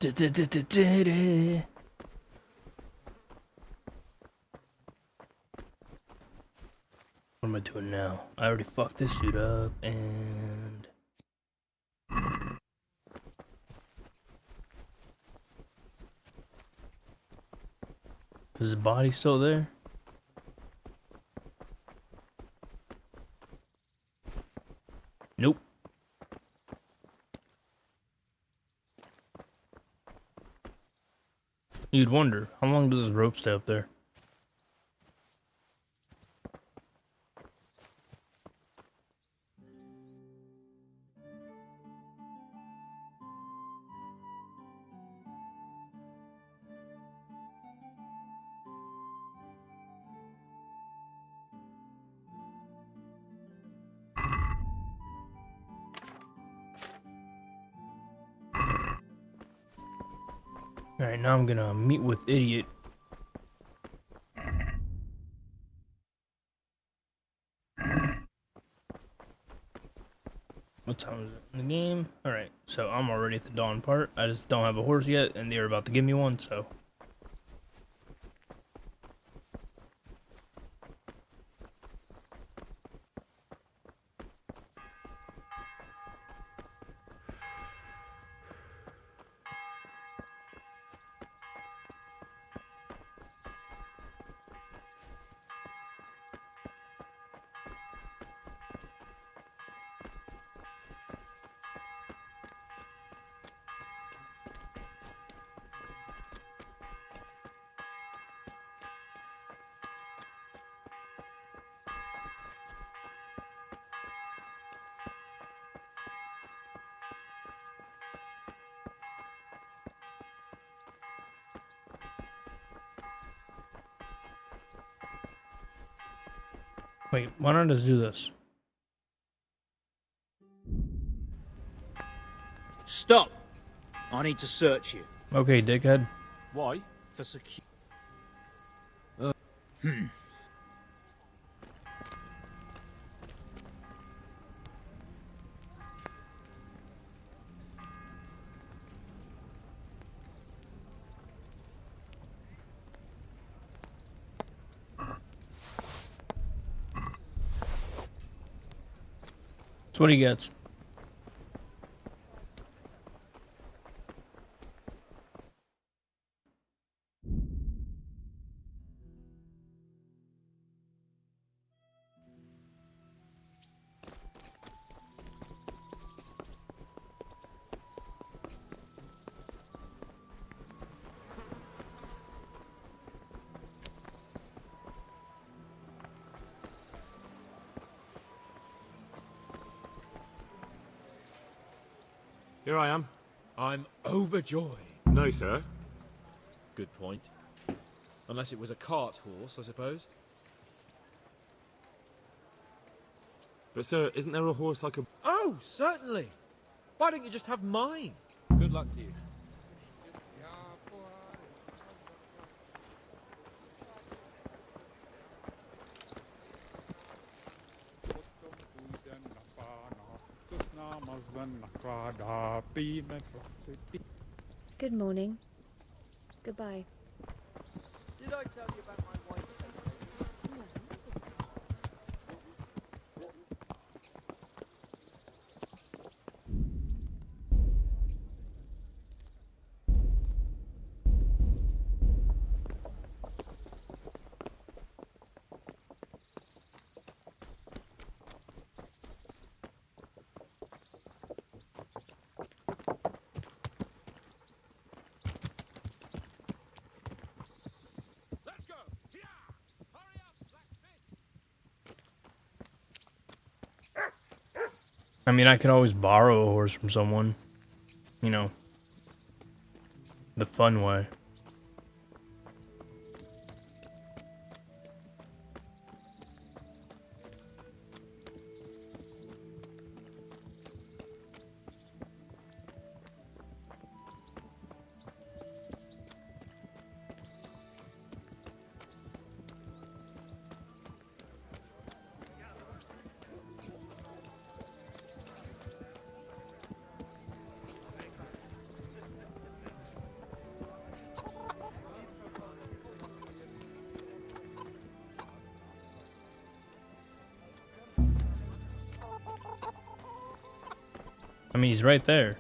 Da-da-da-da-da-da. What am I doing now? I already fucked this dude up, and... Is his body still there? Nope. You'd wonder, how long does this rope stay up there? Alright, now I'm gonna meet with Idiot. What time is it in the game? Alright, so I'm already at the dawn part. I just don't have a horse yet, and they're about to give me one, so... Wait, why not just do this? Stop! I need to search you. Okay, dickhead. Why? For security. That's what he gets. Here I am. I'm overjoyed. No, sir. Good point. Unless it was a cart horse, I suppose. But, sir, isn't there a horse like a... Oh, certainly. Why don't you just have mine? Good luck to you. Good morning. Goodbye. Did I tell you about my wife? I mean, I could always borrow a horse from someone. You know, the fun way. I mean, he's right there.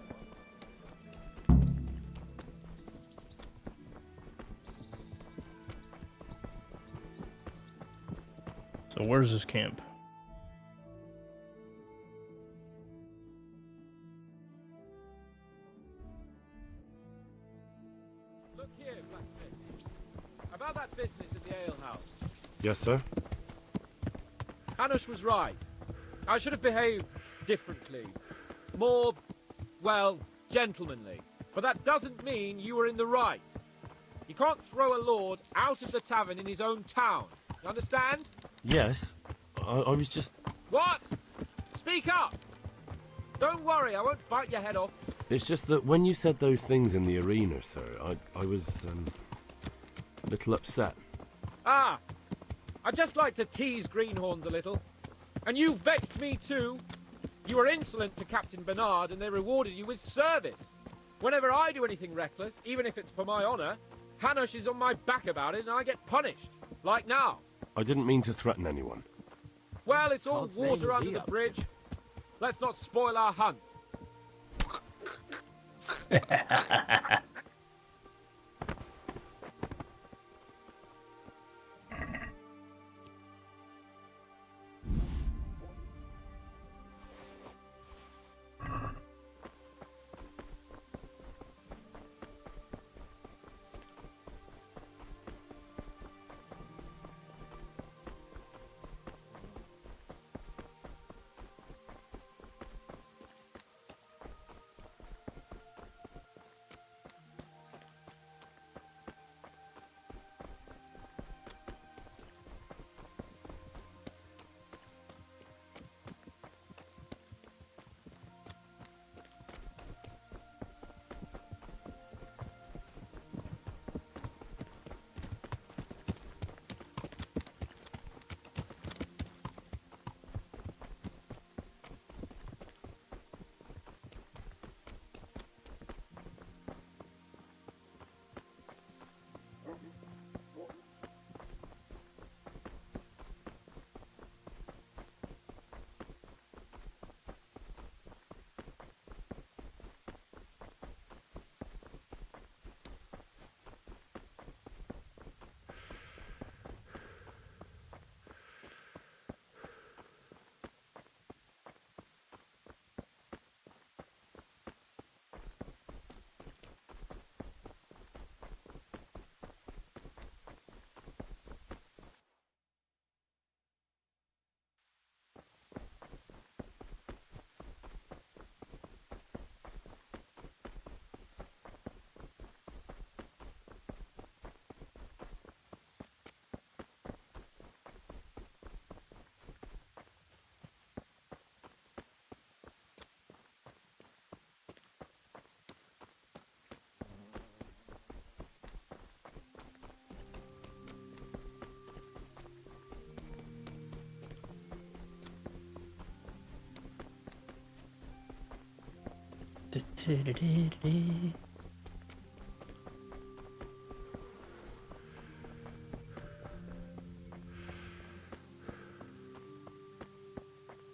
So where's this camp? Look here, blacksmith. About that business at the alehouse. Yes, sir. Hanush was right. I should have behaved differently. More, well, gentlemanly. But that doesn't mean you were in the right. You can't throw a lord out of the tavern in his own town. You understand? Yes. I was just... What? Speak up! Don't worry, I won't bite your head off. It's just that when you said those things in the arena, sir, I was, a little upset. Ah! I just like to tease greenhorns a little. And you vexed me too. You were insolent to Captain Bernard and they rewarded you with service. Whenever I do anything reckless, even if it's for my honour, Hanush is on my back about it and I get punished. Like now. I didn't mean to threaten anyone. Well, it's all God's name water is under he the up to? bridge. Let's not spoil our hunt.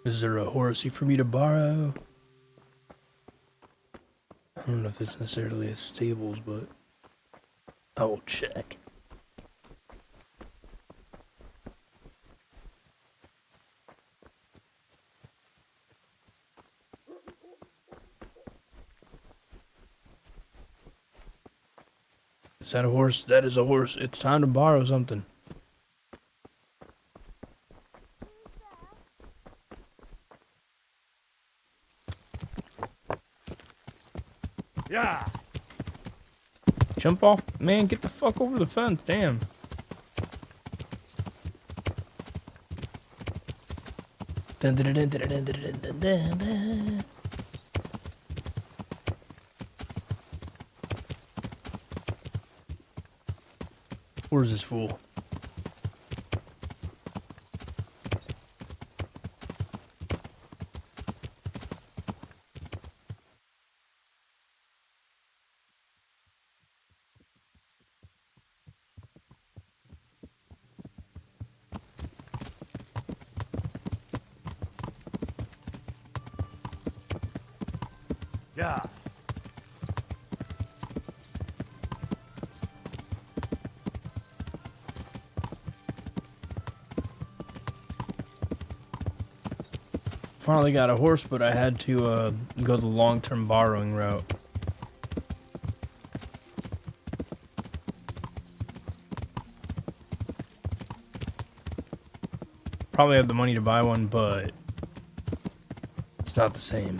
Is there a horsey for me to borrow? I don't know if it's necessarily a stables, but I will check. Is that a horse? That is a horse. It's time to borrow something. Yeah. Jump off, man. Get the fuck over the fence. Damn. Dun, dun, dun, dun, dun, dun, dun, dun, dun, dun. Where's this fool? Yeah. Finally got a horse, but I had to go the long-term borrowing route. Probably have the money to buy one, but it's not the same.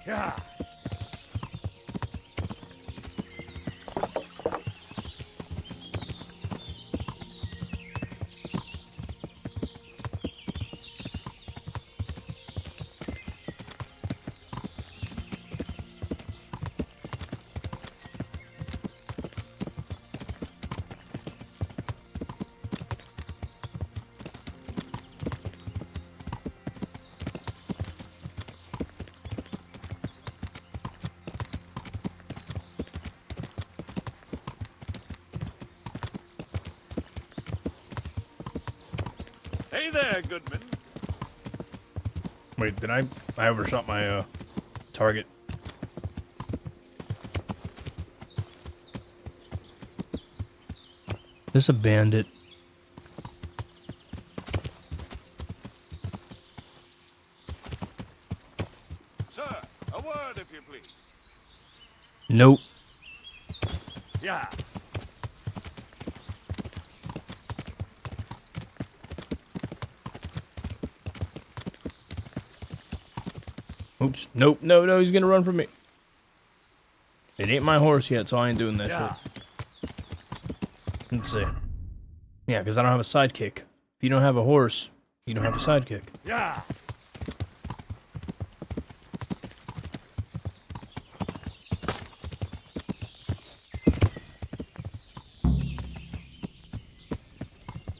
Yeah. Hey there, Goodman. Wait, did I overshot my target? This a bandit? Sir, a word if you please. Nope. Yeah. Oops. Nope. No, he's gonna run from me. It ain't my horse yet, so I ain't doing that Yeah. shit. Let's see. Yeah, because I don't have a sidekick. If you don't have a horse, you don't have a sidekick. Yeah.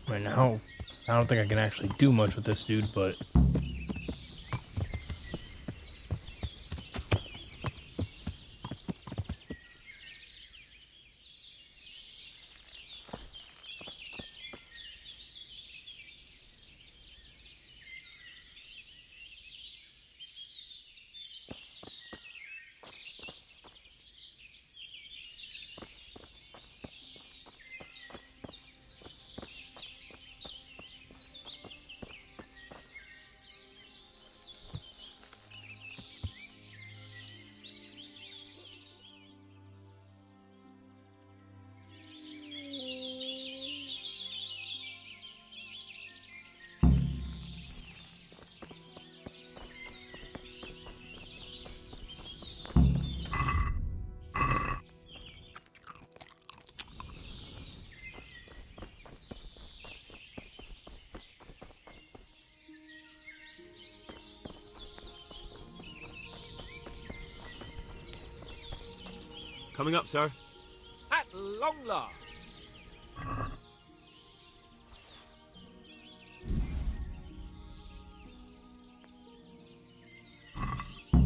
Right now, I don't think I can actually do much with this dude, but... Coming up, sir. At long last.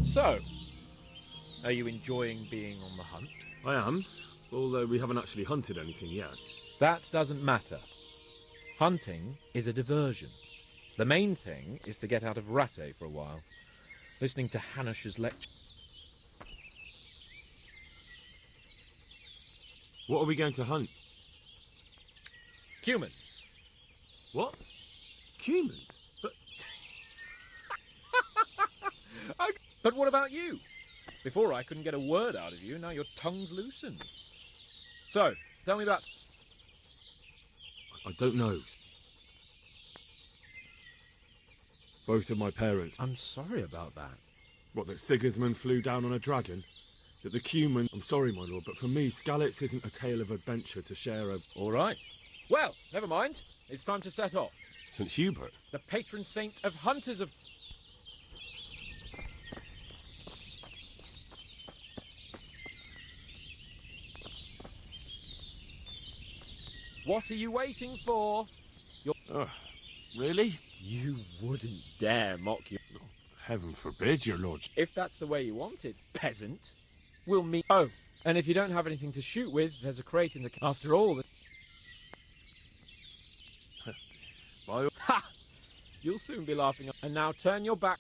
So, are you enjoying being on the hunt? I am, although we haven't actually hunted anything yet. That doesn't matter. Hunting is a diversion. The main thing is to get out of Rattay for a while, listening to Hanush's lecture. What are we going to hunt? Humans. What? Humans? But But what about you? Before I couldn't get a word out of you, now your tongue's loosened. So, tell me about... I don't know. Both of my parents. I'm sorry about that. What, that Sigismund flew down on a dragon? That the Cuman... I'm sorry, my lord, but for me, Skalitz isn't a tale of adventure to share a... All right. Well, never mind. It's time to set off. St. Hubert? The patron saint of hunters of... What are you waiting for? Really? You wouldn't dare mock you. Heaven forbid, your lordship. If that's the way you want it, peasant, we'll meet. Oh, and if you don't have anything to shoot with, there's a crate in the. After all, ha! You'll soon be laughing. And now turn your back.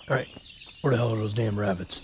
Alright, where the hell are those damn rabbits?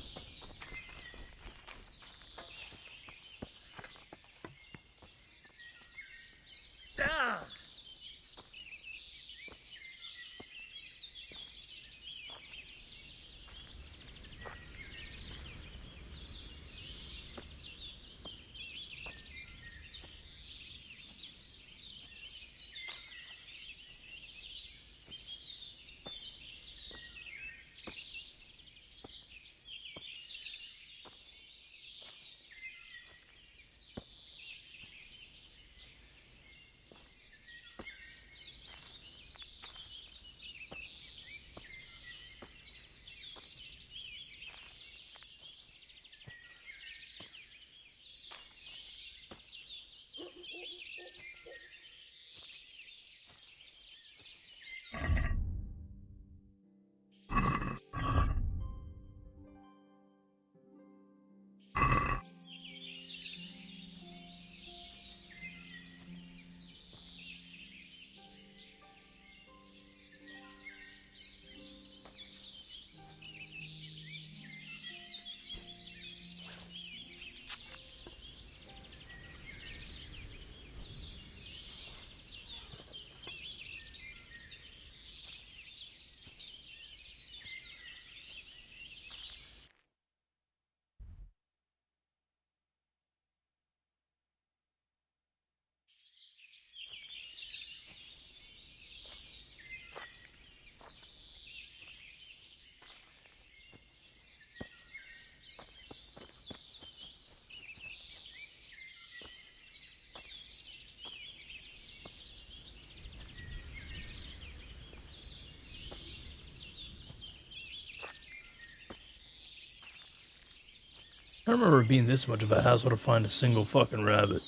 I don't remember it being this much of a hassle to find a single fucking rabbit.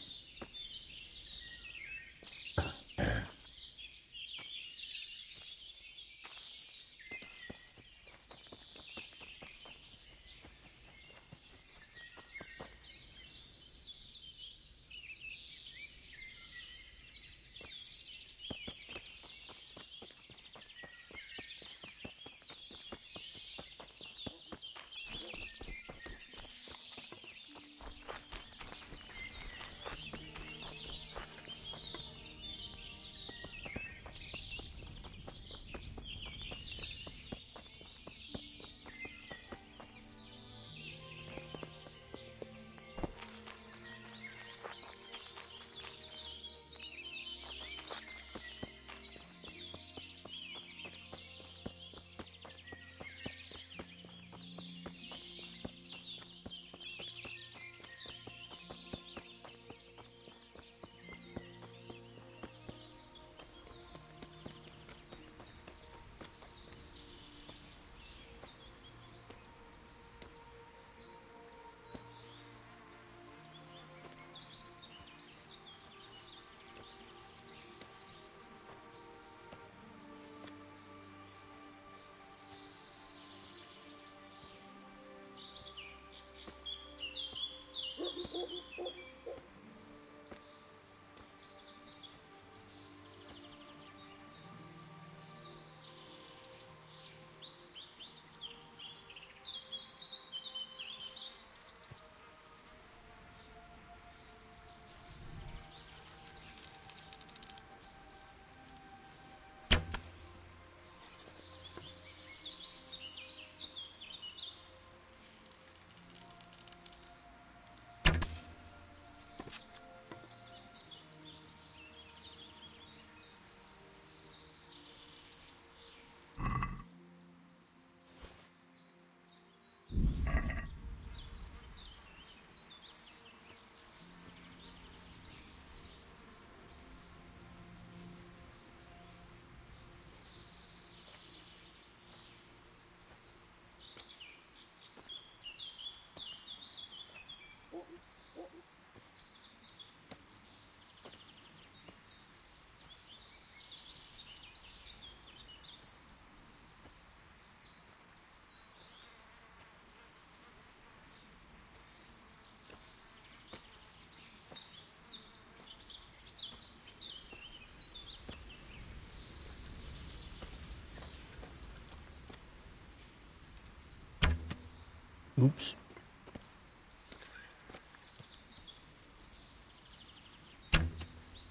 Oops.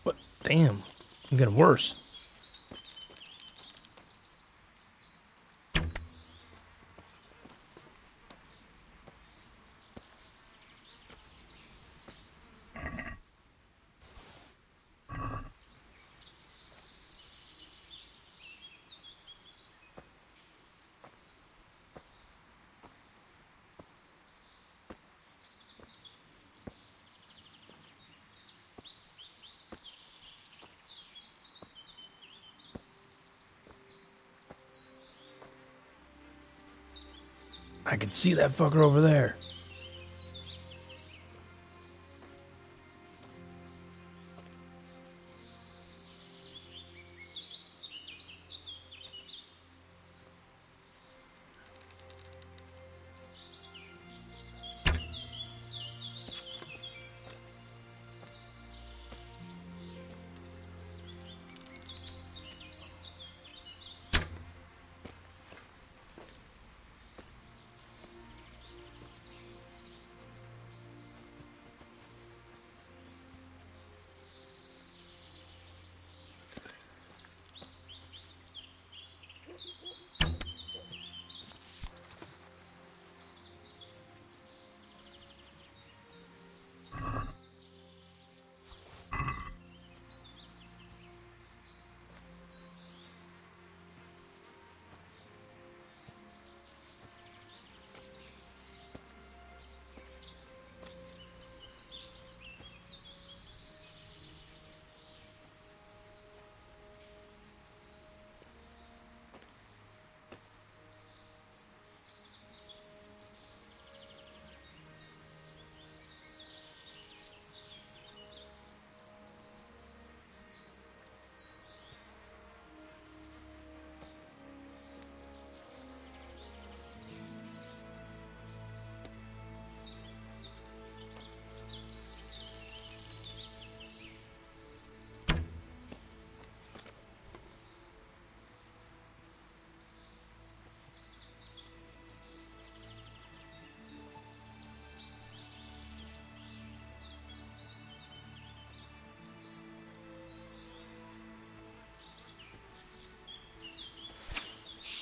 What? Damn. I'm getting worse. I can see that fucker over there.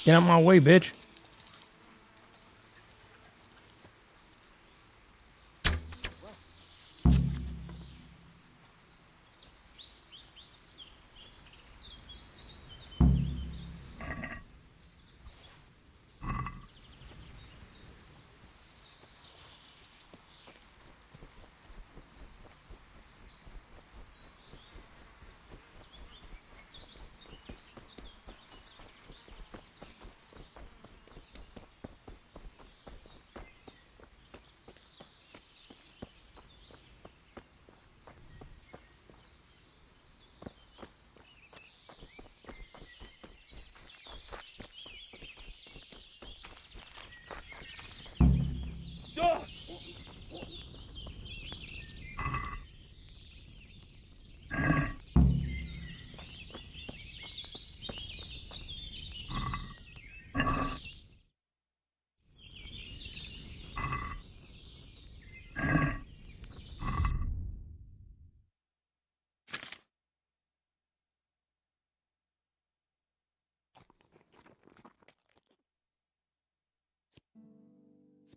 Get out my way, bitch.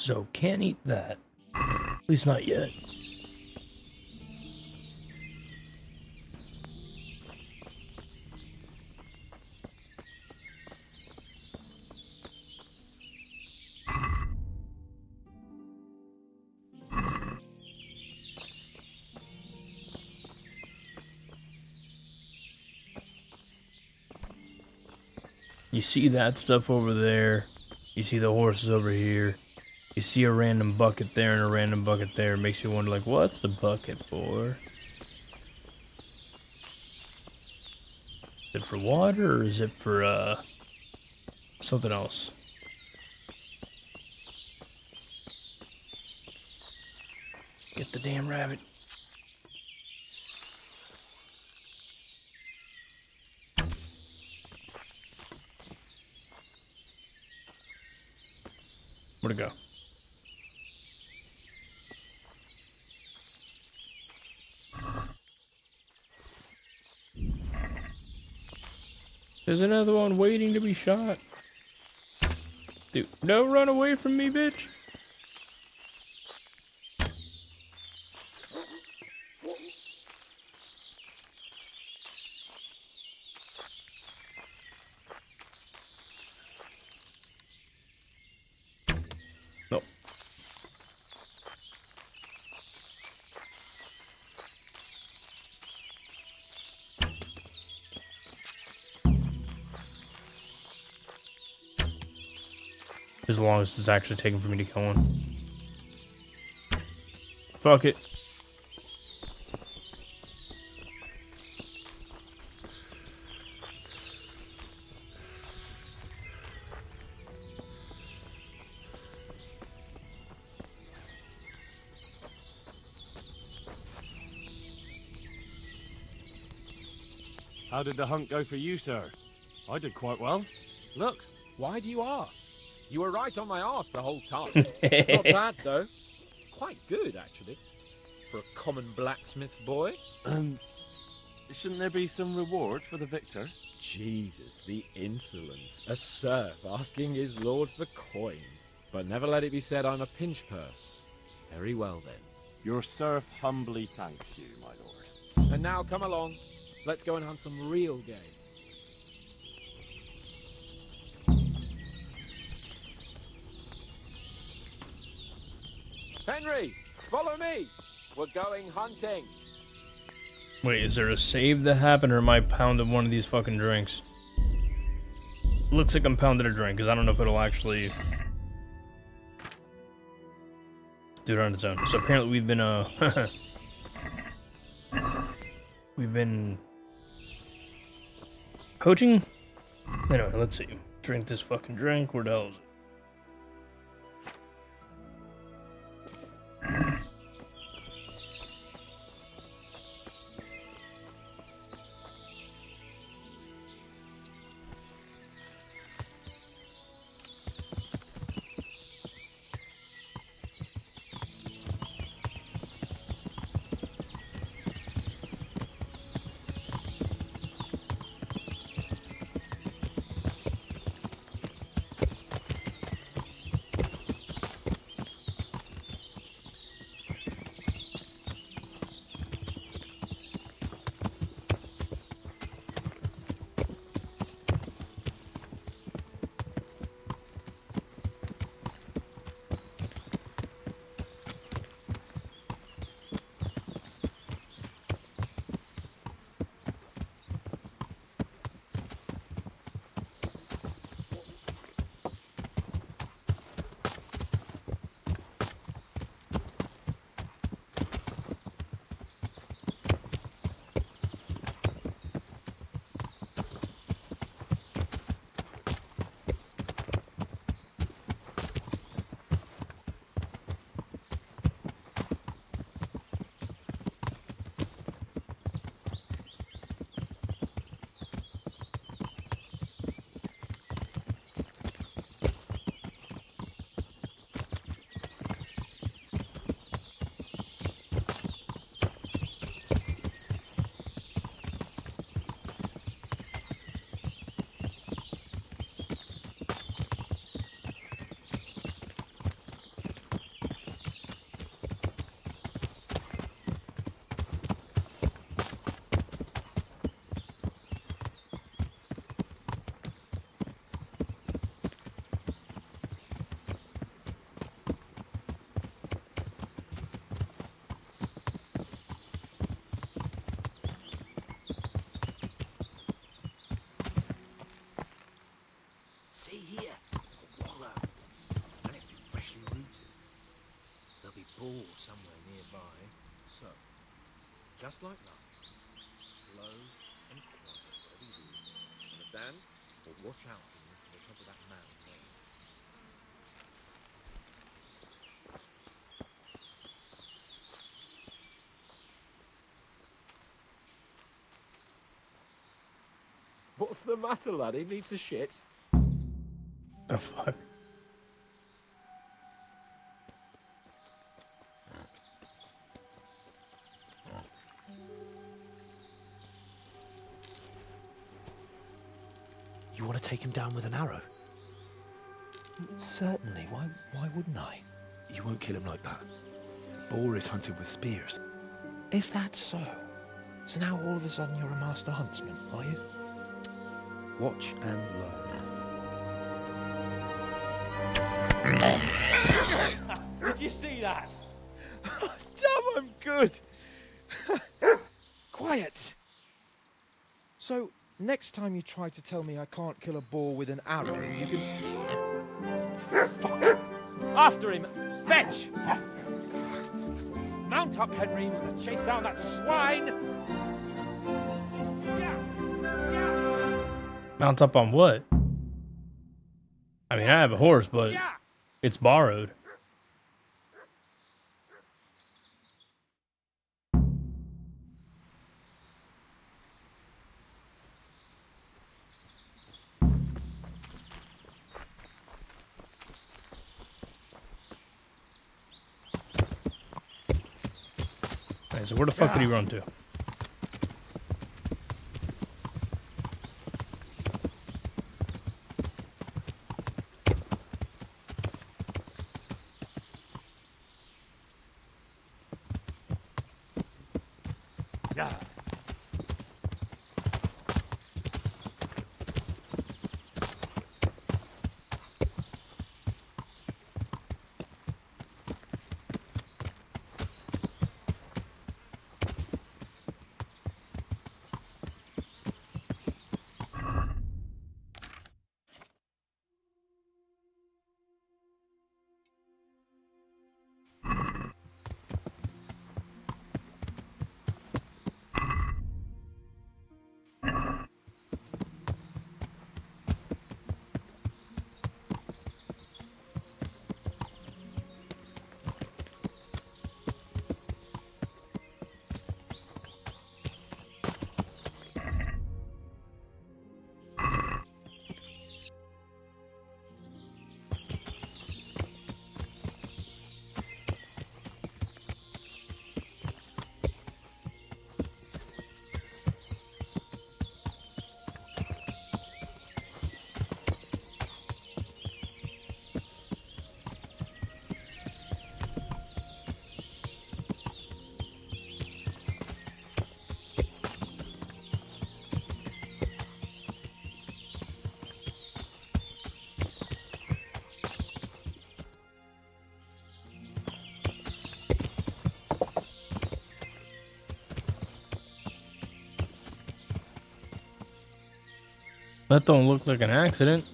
So can't eat that. At least not yet. You see that stuff over there. You see the horses over here. You see a random bucket there and a random bucket there. It makes you wonder, like, what's the bucket for? Is it for water or is it for, something else? Get the damn rabbit. Where'd it go? There's another one waiting to be shot. Dude, don't run away from me, bitch. Nope. As long as it's actually taking for me to kill one. Fuck it. How did the hunt go for you, sir? I did quite well. Look. Why do you ask? You were right on my arse the whole time. Not bad, though. Quite good, actually. For a common blacksmith's boy. Shouldn't there be some reward for the victor? Jesus, the insolence. A serf asking his lord for coin. But never let it be said I'm a pinch purse. Very well, then. Your serf humbly thanks you, my lord. And now, come along. Let's go and hunt some real game. Henry, follow me. We're going hunting. Wait, is there a save that happened, or am I pounding one of these fucking drinks? Looks like I'm pounding a drink, because I don't know if it'll actually do it on its own. So apparently we've been, we've been poaching? Anyway, let's see. Drink this fucking drink. Where the hell is it? See here, a wallow. And it's been freshly rooted. There'll be balls somewhere nearby. So, just like that, slow and quiet, whatever you do. Understand? But watch out for them from the top of that mound there. What's the matter, lad? He needs a shit. The fuck? You want to take him down with an arrow? Certainly. Why wouldn't I? You won't kill him like that. Boar is hunted with spears. Is that so? So now all of a sudden you're a master huntsman, are you? Watch and learn. Did you see that? Damn, I'm good. Quiet. So, next time you try to tell me I can't kill a boar with an arrow, you can... Fuck! After him! Fetch! Mount up, Henry, and chase down that swine! Mount up on what? I mean, I have a horse, but it's borrowed. Alright, so where the fuck did he run to? Yeah. That don't look like an accident.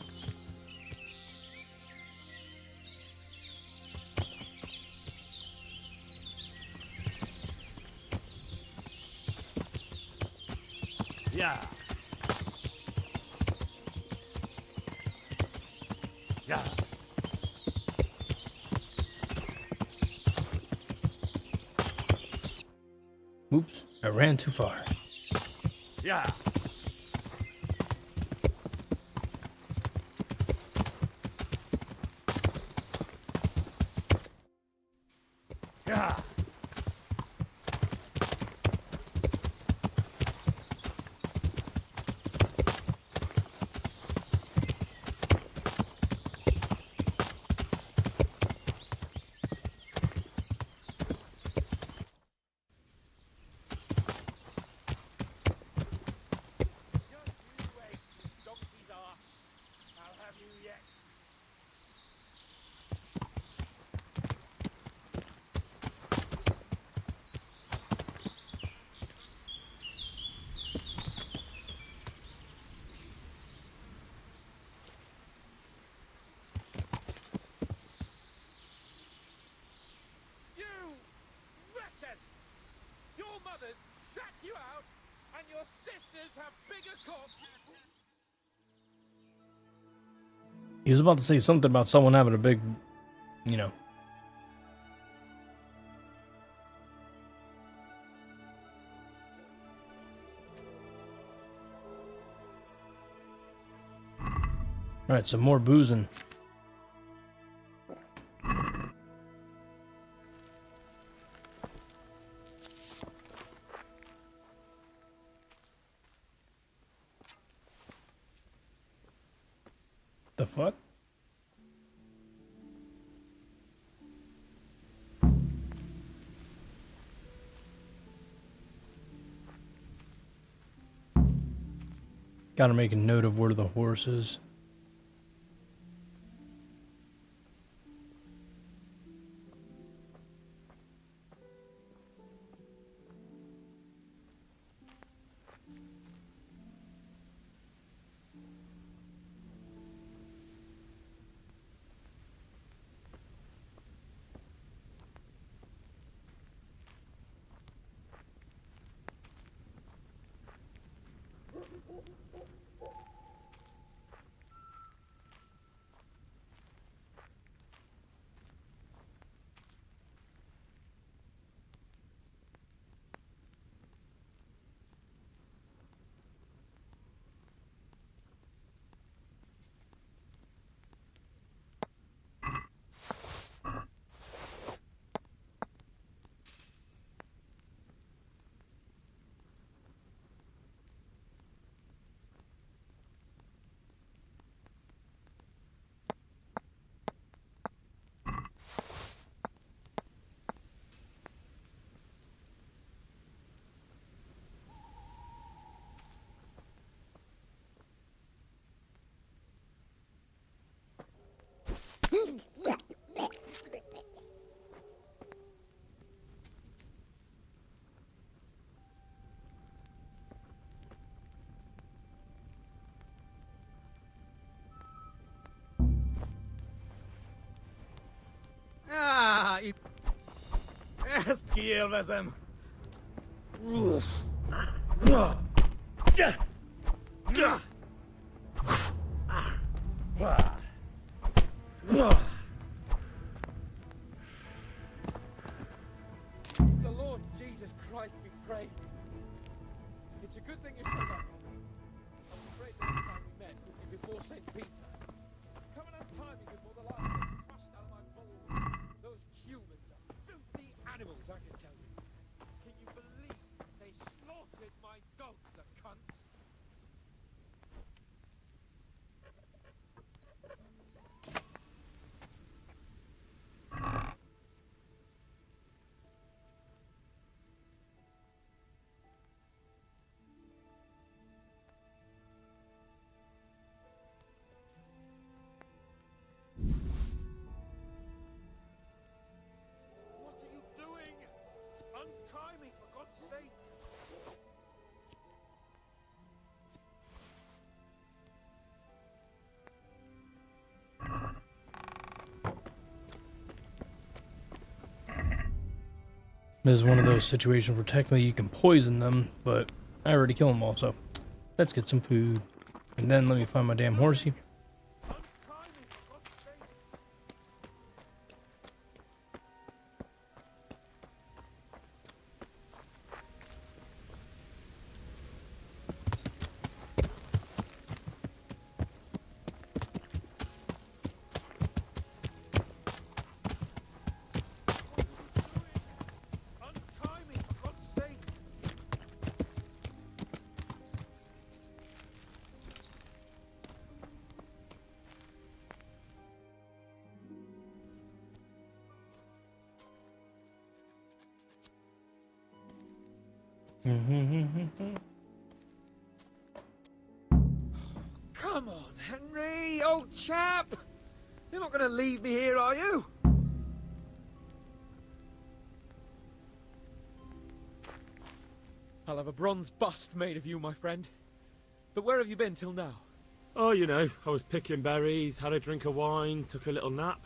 Yeah. Yeah. Oops, I ran too far. Yeah. Yeah. You out, and your sisters have bigger cocks. He was about to say something about someone having a big, you know. All right, some more boozing. The fuck? Gotta make a note of where the horse is. Ezt kiélvezem! The Lord Jesus Christ be praised. It's a good thing you said that, Robert. I was afraid the next time we met would be before St. Peter. Come and untie me before the light gets crushed out of my balls. Those humans are filthy animals, I can tell you. Can you believe they slaughtered my dogs, the cunts? What are you doing? Untie me, for God's sake! This is one of those situations where technically you can poison them, but I already killed them all, so let's get some food. And then let me find my damn horsey. Untie me, for God's sake! Untie me, for God's sake! Come on, Henry, old chap! You're not going to leave me here, are you? I'll have a bronze bust made of you, my friend. But where have you been till now? Oh, you know, I was picking berries, had a drink of wine, took a little nap.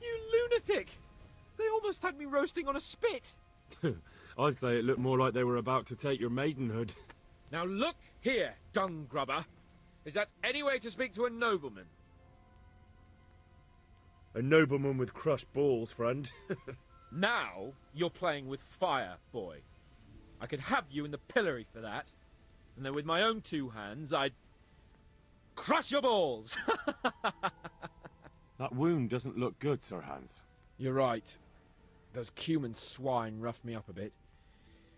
You lunatic! They almost had me roasting on a spit! I'd say it looked more like they were about to take your maidenhood. Now look here, dung grubber. Is that any way to speak to a nobleman? A nobleman with crushed balls, friend. Now you're playing with fire, boy. I could have you in the pillory for that. And then with my own two hands, I'd crush your balls! That wound doesn't look good, Sir Hans. You're right. Those Cuman swine roughed me up a bit.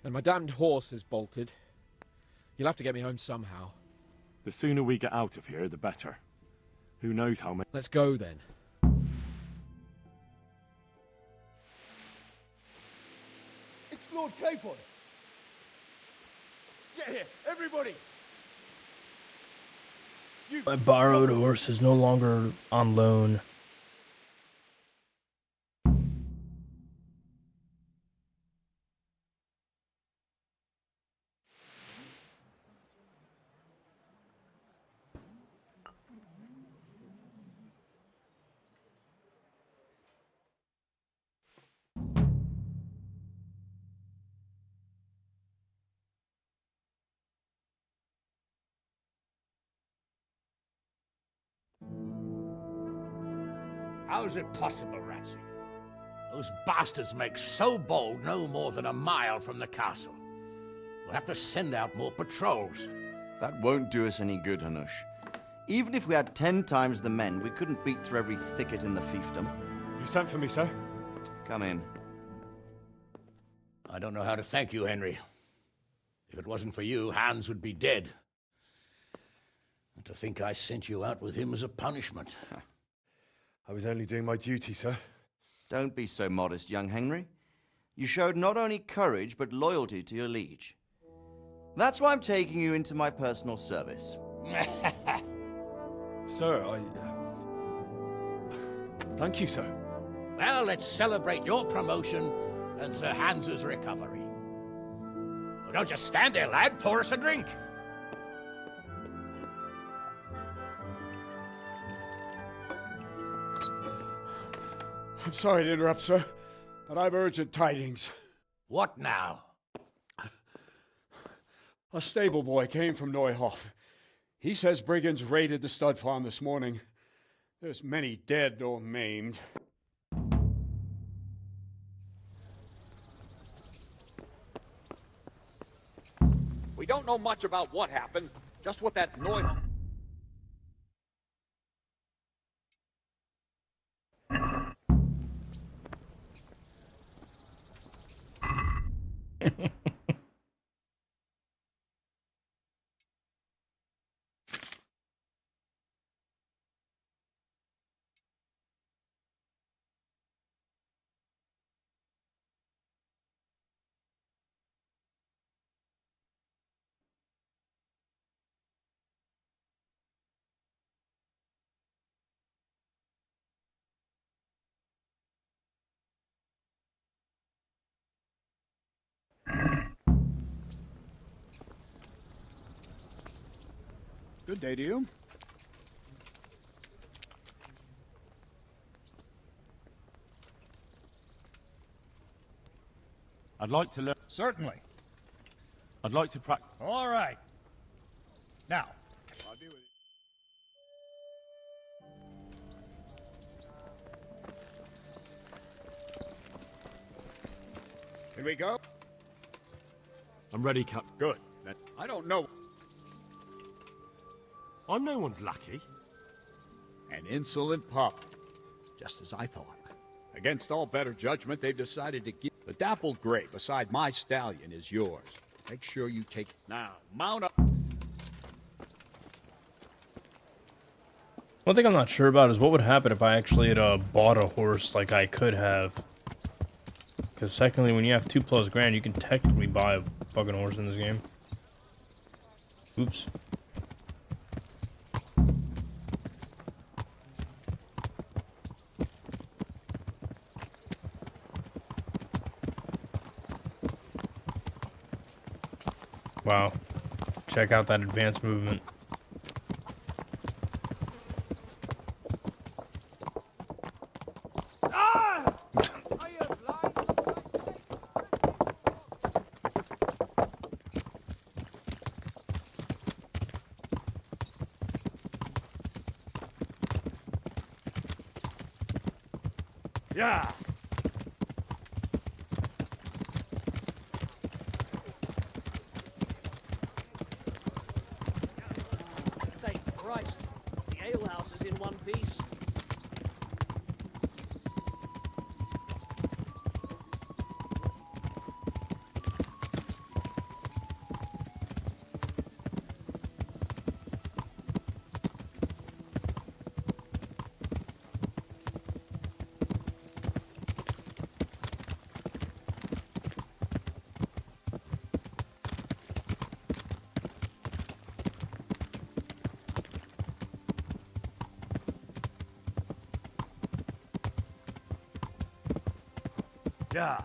And my damned horse is bolted. You'll have to get me home somehow. The sooner we get out of here, the better. Who knows how many? Let's go then. It's Lord Capon! Get here, everybody! My borrowed horse is no longer on loan. How's it possible, Ratsey? Those bastards make so bold no more than a mile from the castle. We'll have to send out more patrols. That won't do us any good, Hanush. Even if we had 10 times the men, we couldn't beat through every thicket in the fiefdom. You sent for me, sir? Come in. I don't know how to thank you, Henry. If it wasn't for you, Hans would be dead. And to think I sent you out with him as a punishment. I was only doing my duty, sir. Don't be so modest, young Henry. You showed not only courage, but loyalty to your liege. That's why I'm taking you into my personal service. Sir, thank you, sir. Well, let's celebrate your promotion and Sir Hans's recovery. Well, don't just stand there, lad. Pour us a drink. I'm sorry to interrupt, sir, but I've urgent tidings. What now? A stable boy came from Neuhof. He says brigands raided the stud farm this morning. There's many dead or maimed. We don't know much about what happened, just what that noise... Good day to you. I'd like to learn. Certainly. I'd like to practice. All right. Now, I'll be with you. can we go? I'm ready, Cap. Good. I don't know. I'm no one's lackey. An insolent pup. Just as I thought. Against all better judgment, they've decided to give... The dappled gray beside my stallion is yours. Make sure you take... Now, mount up. One thing I'm not sure about is what would happen if I actually had bought a horse like I could have. Because secondly, when you have 2+ grand, you can technically buy a fucking horse in this game. Oops. Wow. Check out that advanced movement. Yeah. Thank Christ. The alehouse is in one piece. Yeah.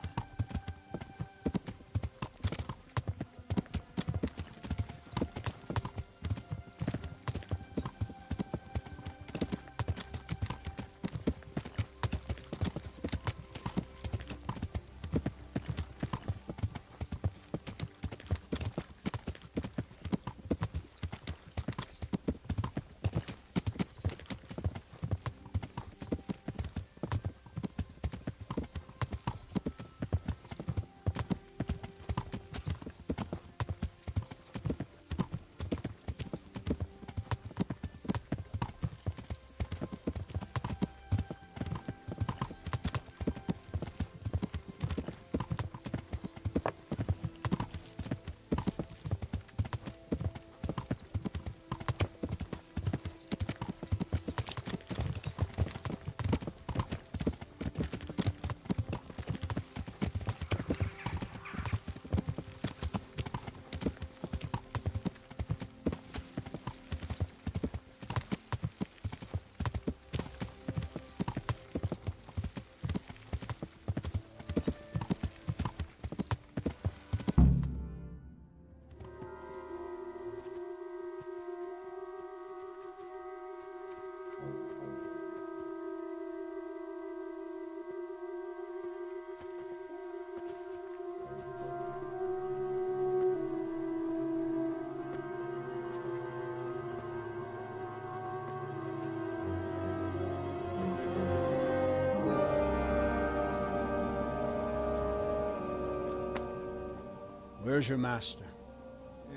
Where's your master?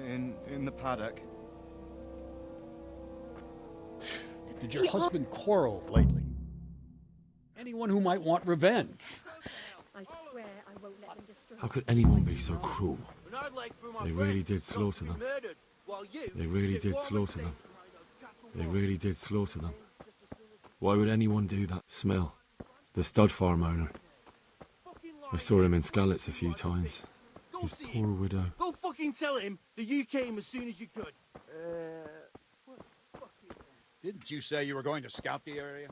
In the paddock. Did your husband quarrel lately? Anyone who might want revenge? I swear I won't let them destroy. How could anyone be so cruel? They really did slaughter them. They really did slaughter them. They really did slaughter them. Why would anyone do that? Smell. The stud farm owner. I saw him in Skalitz a few times. His poor widow. Go fucking tell him that you came as soon as you could. Didn't you say you were going to scout the area?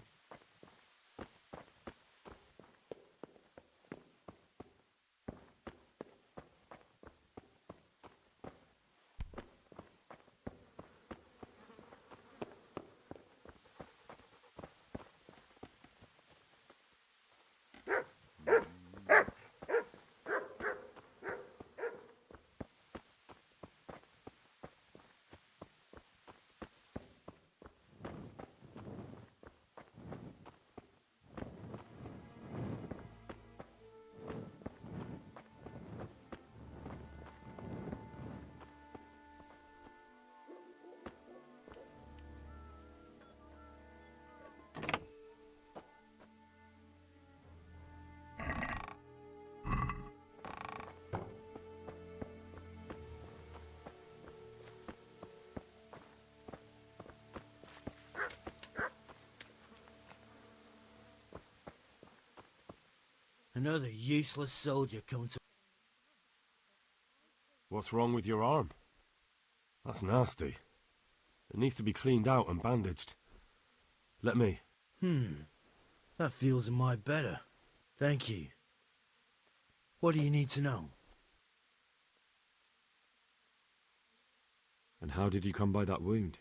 Another useless soldier coming to... What's wrong with your arm? That's nasty. It needs to be cleaned out and bandaged. Let me. That feels a mite better. Thank you. What do you need to know? And how did you come by that wound?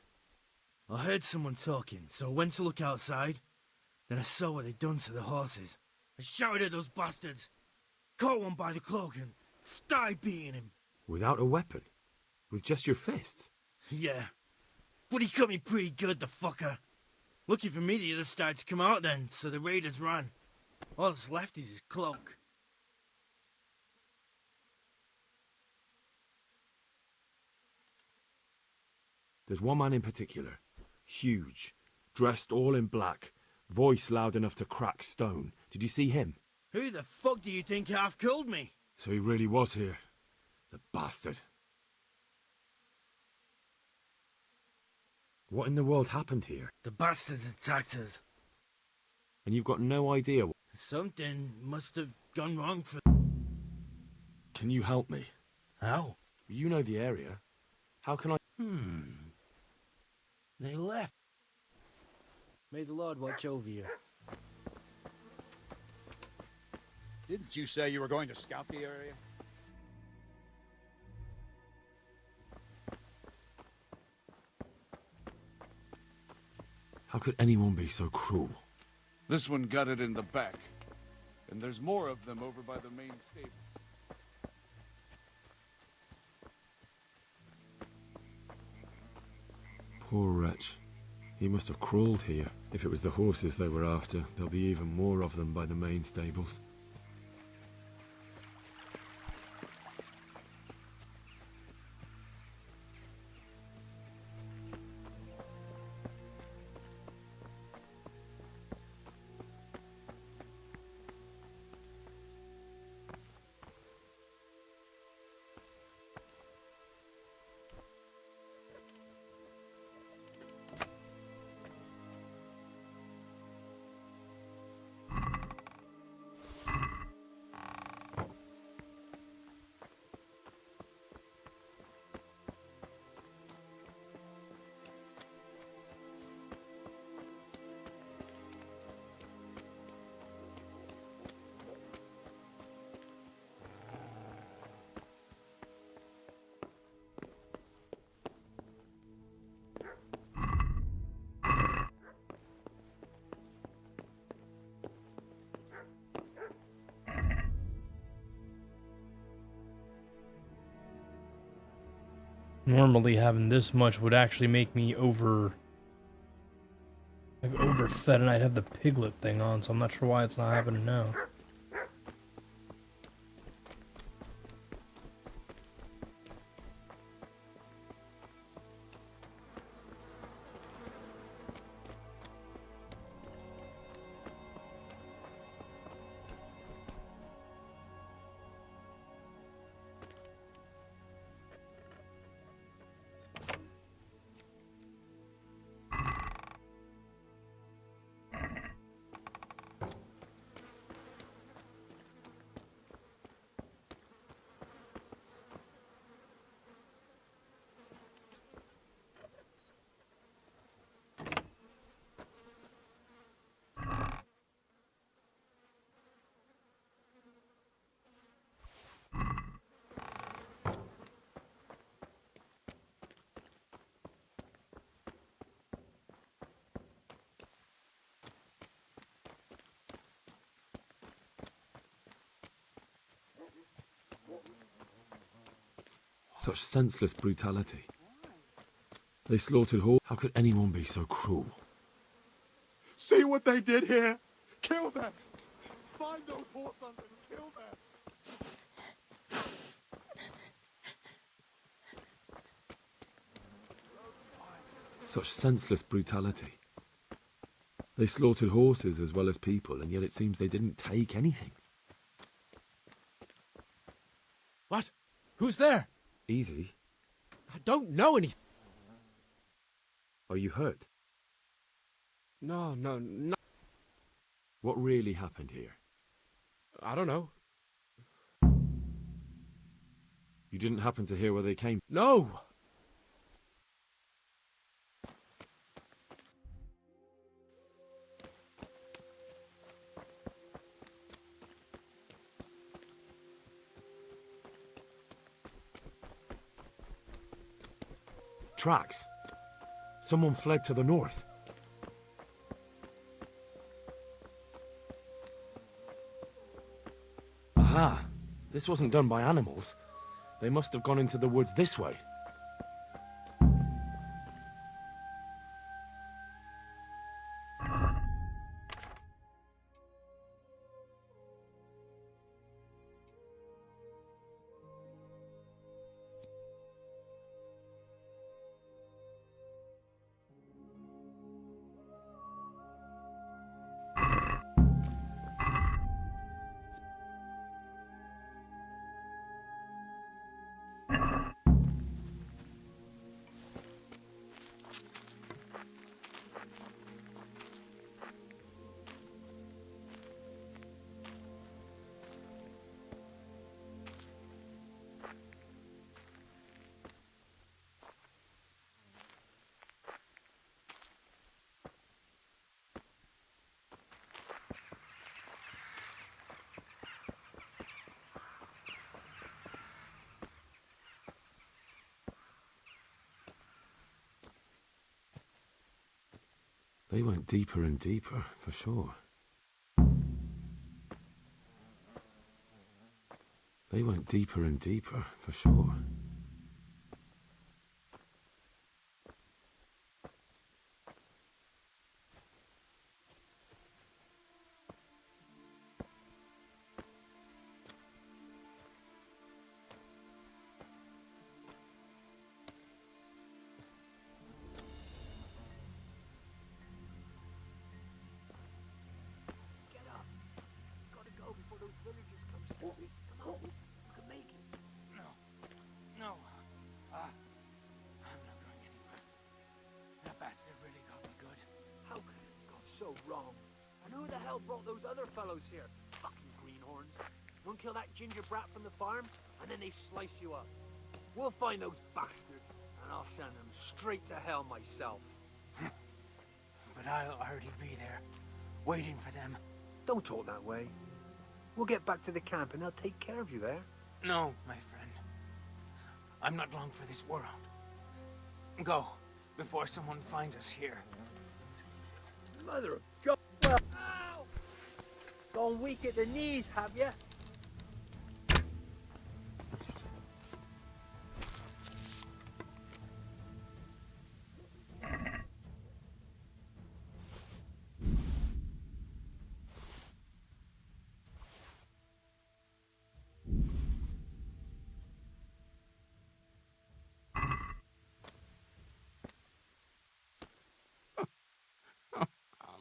I heard someone talking, so I went to look outside. Then I saw what they'd done to the horses. I shouted at those bastards, caught one by the cloak and started beating him. Without a weapon? With just your fists? Yeah, but he cut me pretty good, the fucker. Lucky for me the others started to come out then, so the raiders ran. All that's left is his cloak. There's one man in particular. Huge. Dressed all in black. Voice loud enough to crack stone. Did you see him? Who the fuck do you think half killed me? So he really was here. The bastard. What in the world happened here? The bastards attacked us. And you've got no idea. Something must have gone wrong for... Can you help me? How? You know the area. How can I... They left. May the Lord watch over you. Didn't you say you were going to scout the area? How could anyone be so cruel? This one got it in the back. And there's more of them over by the main stables. Poor wretch. He must have crawled here. If it was the horses they were after, there'll be even more of them by the main stables. Normally having this much would actually make me overfed, and I'd have the piglet thing on, so I'm not sure why it's not happening now. Such senseless brutality. They slaughtered horses. How could anyone be so cruel? See what they did here? Kill them! Find those horse hunters and kill them! Such senseless brutality. They slaughtered horses as well as people, and yet it seems they didn't take anything. What? Who's there? Easy. I don't know anything. Are you hurt? No. What really happened here? I don't know. You didn't happen to hear where they came? No! Tracks. Someone fled to the north. Aha! This wasn't done by animals. They must have gone into the woods this way. They went deeper and deeper, for sure. They went deeper and deeper, for sure. Get up. Gotta go before those villagers come sniffing. Come on, you can make it. No. I'm not going anywhere. That bastard really got me good. How could it have gone so wrong? And who the hell brought those other fellows here? Fucking greenhorns. Don't kill that ginger brat from the farm, and then they slice you up. We'll find those bastards, and I'll send them straight to hell myself. But I'll already be there, waiting for them. Don't talk that way. We'll get back to the camp, and they'll take care of you there. No, my friend. I'm not long for this world. Go, before someone finds us here. Mother of God. Well, ow! Gone weak at the knees, have you?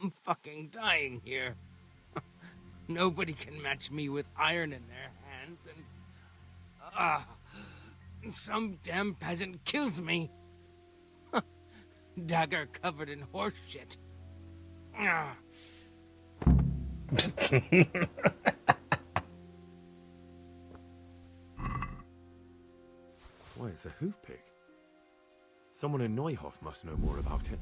I'm fucking dying here. Nobody can match me with iron in their hands, and some damn peasant kills me. Dagger covered in horse shit. Why, it's a hoof pick. Someone in Neuhof must know more about it.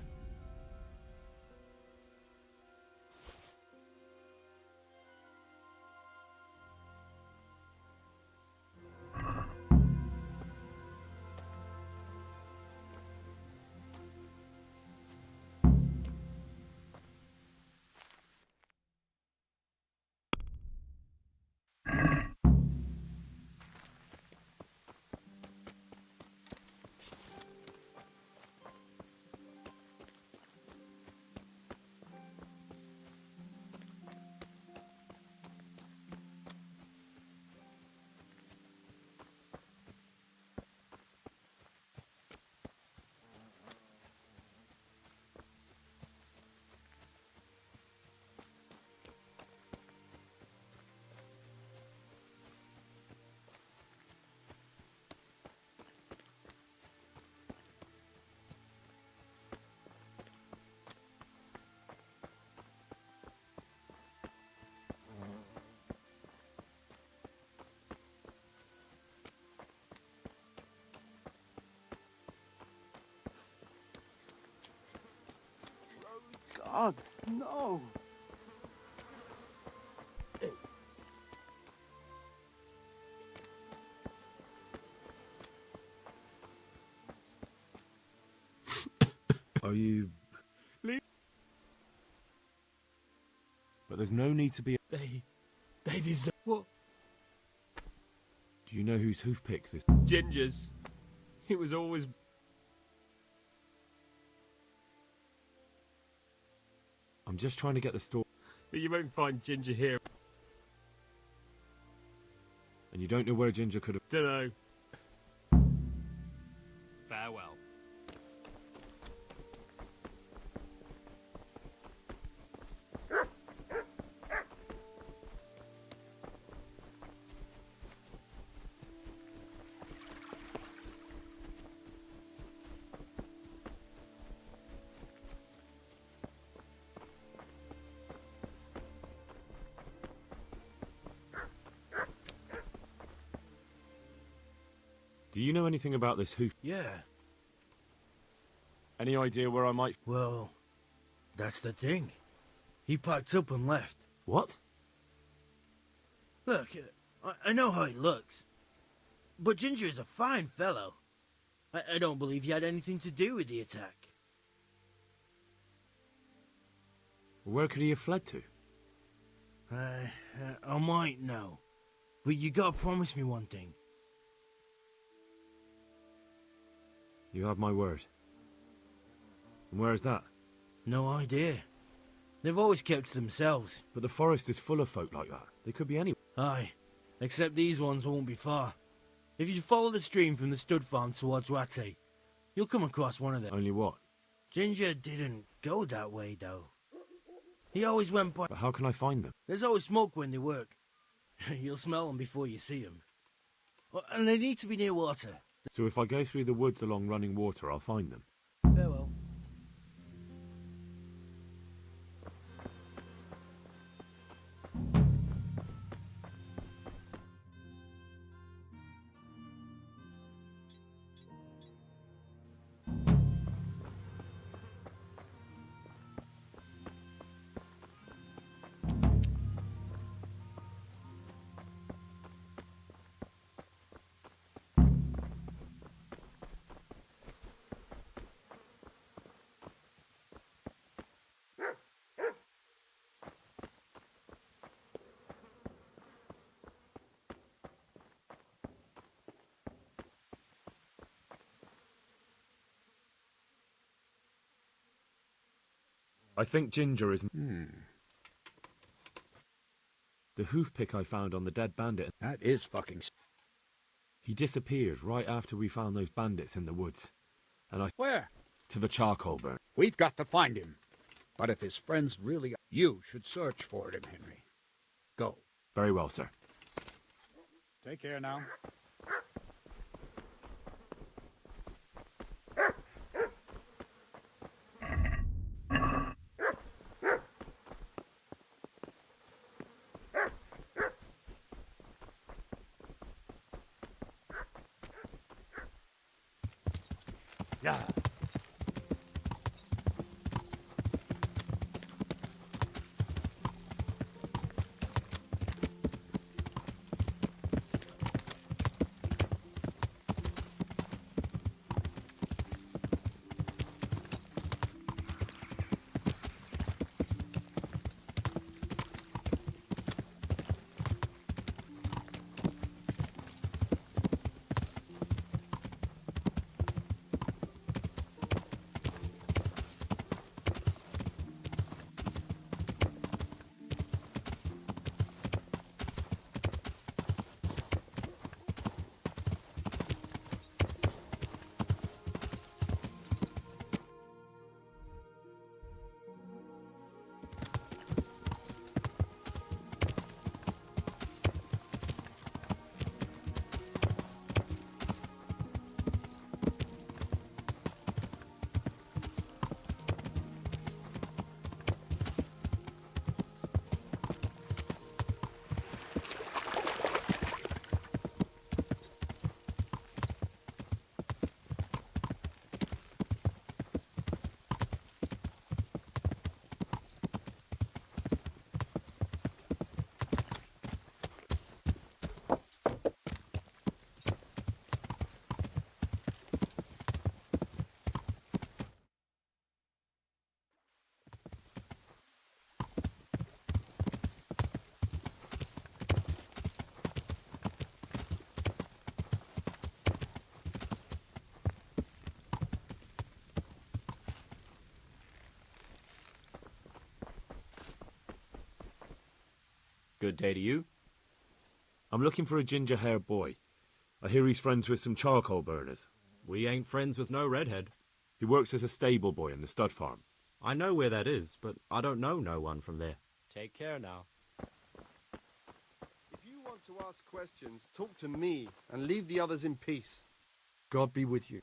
God, no! Are you... But there's no need to be... They deserve... What? Do you know whose hoof pick this... Ginger's. It was always... I'm just trying to get the story... But you won't find Ginger here. And you don't know where Ginger could have... Dunno. Farewell. Do you know anything about this hoof? Yeah. Any idea where I might... Well, that's the thing. He packed up and left. What? Look, I know how he looks. But Ginger is a fine fellow. I don't believe he had anything to do with the attack. Where could he have fled to? I might know. But you gotta promise me one thing. You have my word. And where is that? No idea. They've always kept to themselves. But the forest is full of folk like that. They could be anywhere. Aye. Except these ones won't be far. If you follow the stream from the stud farm towards Rattay, you'll come across one of them. Only what? Ginger didn't go that way, though. He always went by... But how can I find them? There's always smoke when they work. You'll smell them before you see them. And they need to be near water. So if I go through the woods along running water, I'll find them. Farewell. I think Ginger is... The hoof pick I found on the dead bandit. That is fucking... He disappeared right after we found those bandits in the woods. And I... Where? To the charcoal burn. We've got to find him. But if his friends really... You should search for him, Henry. Go. Very well, sir. Take care now. Yeah. Good day to you. I'm looking for a ginger-haired boy. I hear he's friends with some charcoal burners. We ain't friends with no redhead. He works as a stable boy in the stud farm. I know where that is, but I don't know no one from there. Take care now. If you want to ask questions, talk to me and leave the others in peace. God be with you.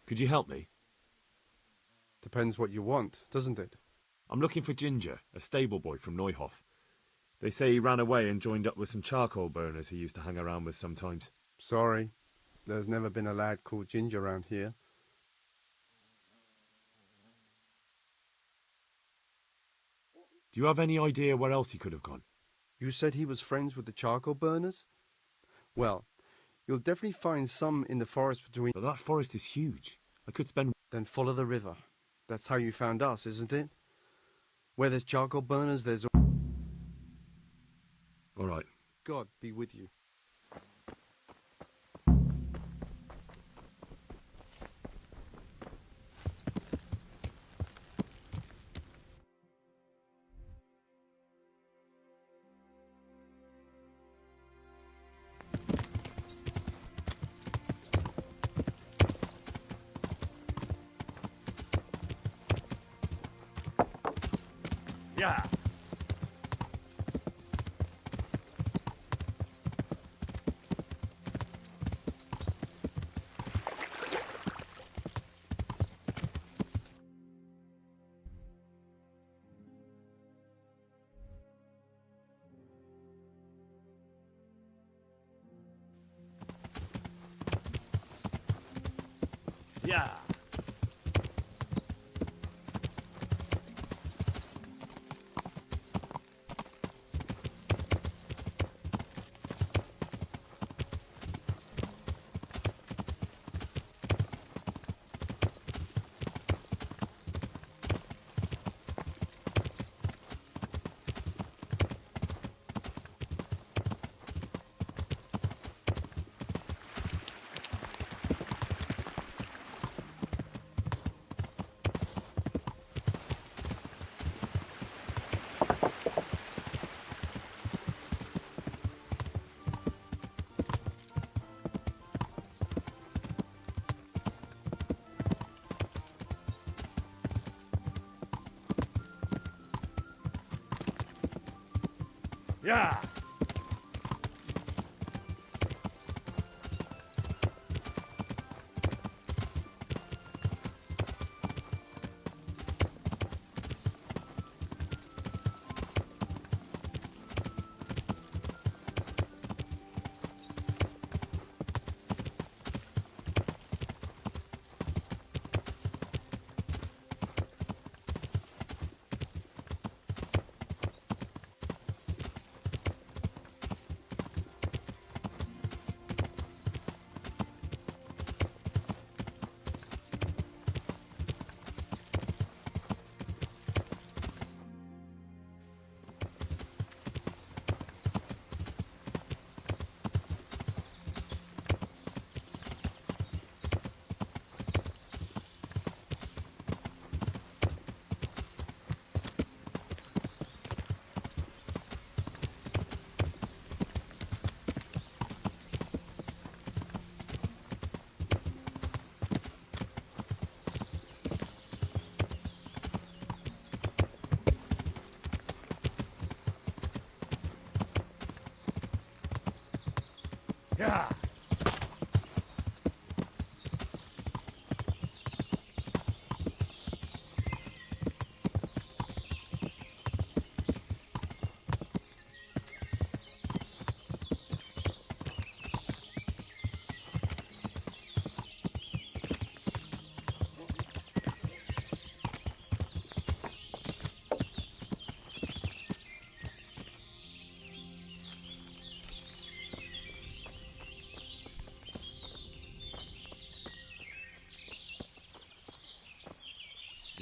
Could you help me? Depends what you want, doesn't it? I'm looking for Ginger, a stable boy from Neuhof. They say he ran away and joined up with some charcoal burners he used to hang around with sometimes. Sorry, there's never been a lad called Ginger around here. Do you have any idea where else he could have gone? You said he was friends with the charcoal burners? Well, you'll definitely find some in the forest between... But that forest is huge. I could spend... Then follow the river. That's how you found us, isn't it? Where there's charcoal burners, there's... All right. God be with you. Yeah. Yeah. Yeah. Yeah.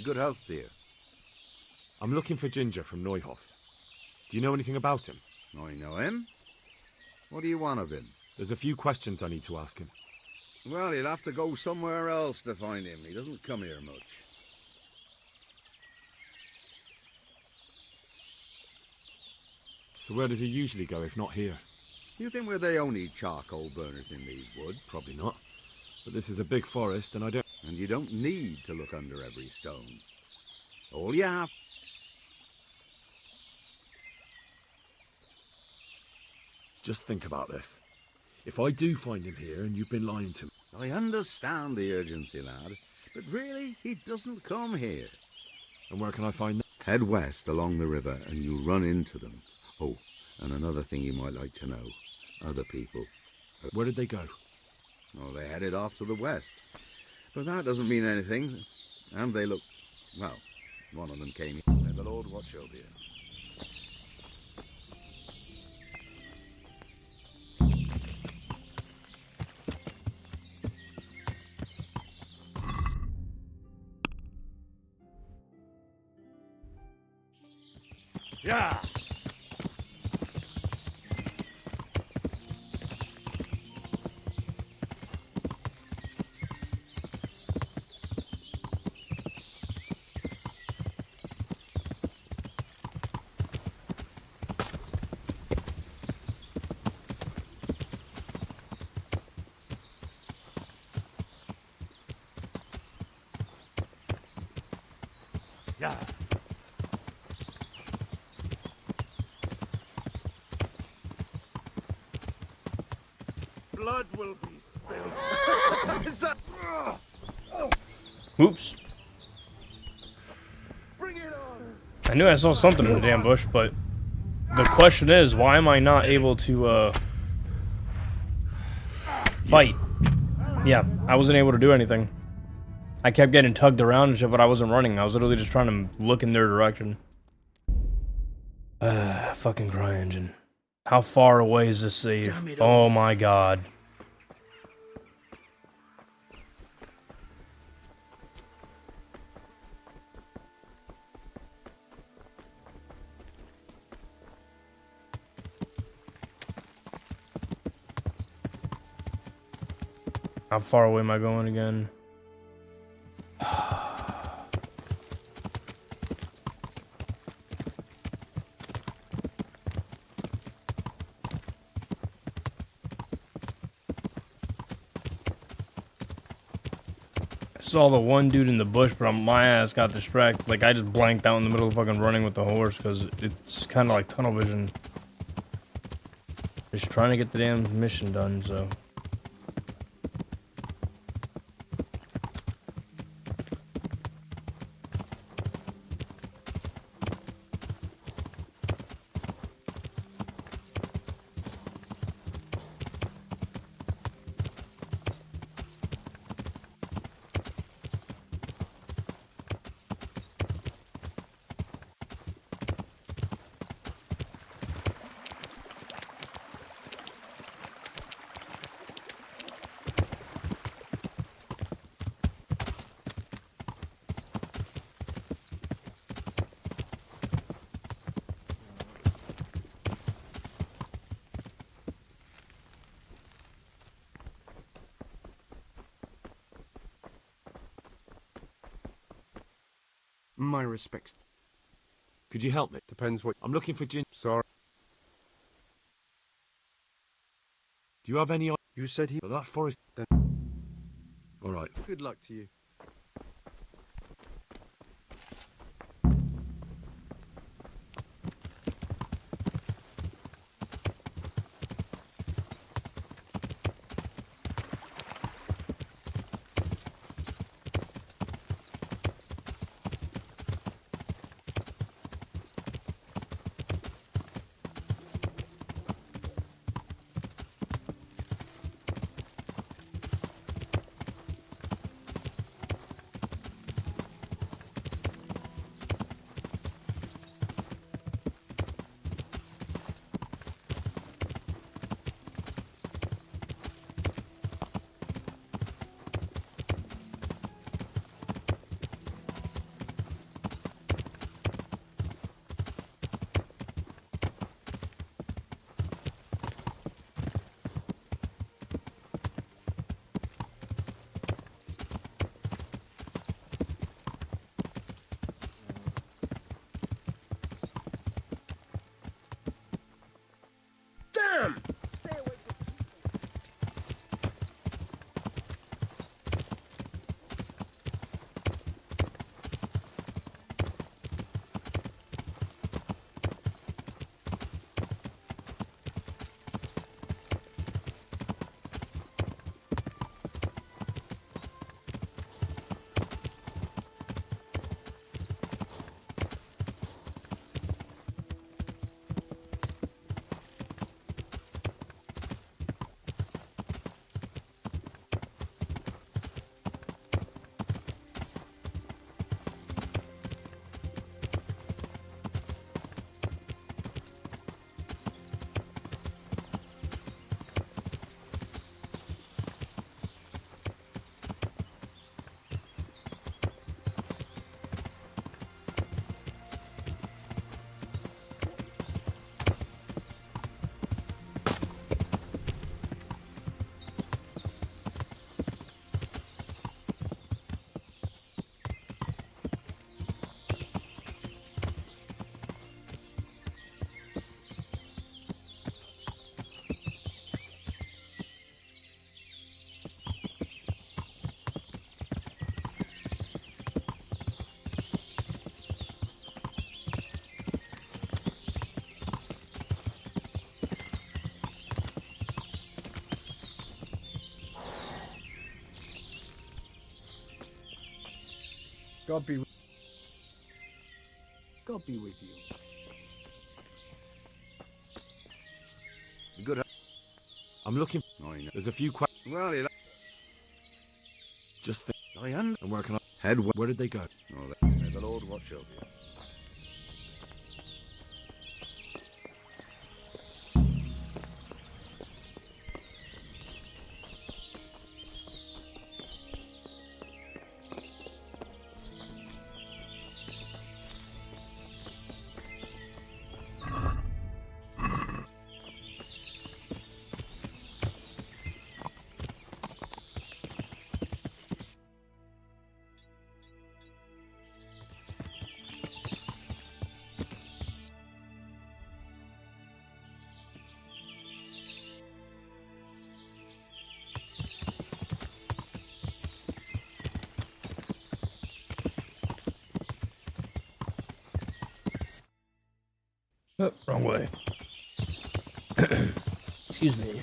Good health, dear. I'm looking for Ginger from Neuhof. Do you know anything about him? I know him. What do you want of him? There's a few questions I need to ask him. Well, you'll have to go somewhere else to find him. He doesn't come here much. So where does he usually go if not here? You think we're the only charcoal burners in these woods? Probably not. But this is a big forest and I don't... And you don't need to look under every stone. All you have... Just think about this. If I do find him here and you've been lying to me... I understand the urgency, lad. But really, he doesn't come here. And where can I find them? Head west along the river and you'll run into them. Oh, and another thing you might like to know. Other people. Where did they go? Oh, they headed off to the west. But that doesn't mean anything. And they look... Well, one of them came here. May the Lord watch over you. Yeah. Yeah. Blood will be spilled. Oops. I knew I saw something in the damn bush, but the question is, why am I not able to, fight? Yeah, I wasn't able to do anything. I kept getting tugged around and shit, but I wasn't running. I was literally just trying to look in their direction. Fucking CryEngine. How far away is this save? Oh my god. How far away am I going again? I saw the one dude in the bush, but my ass got distracted. Like, I just blanked out in the middle of fucking running with the horse, because it's kind of like tunnel vision. Just trying to get the damn mission done, so... My respects. Could you help me? Depends what... I'm looking for Gin. Sorry. Do you have any... You said he... But that forest... Then... Alright. Good luck to you. God be with you. Good. I'm looking. Oh, you know. There's a few Well, he. Just think. And where can I head? Where did they go? Oh, may the Lord watch over you. Oh, wrong way. Excuse me.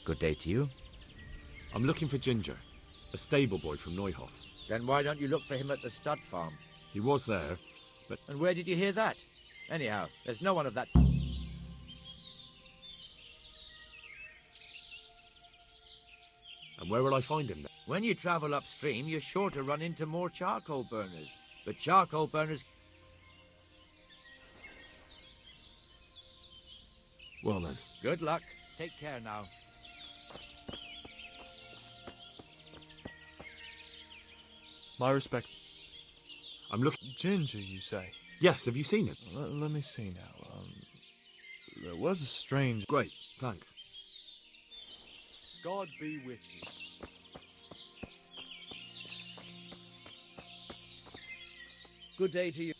Good day to you. I'm looking for Ginger, a stable boy from Neuhof. Then why don't you look for him at the stud farm? He was there, but... And where did you hear that? Anyhow, there's no one of that... And where will I find him then? When you travel upstream, you're sure to run into more charcoal burners. But charcoal burners... Well then. Good luck. Take care now. My respect. I'm looking... Ginger, you say? Yes, have you seen him? Let me see now. There was a strange... Great, thanks. God be with you. Good day to you.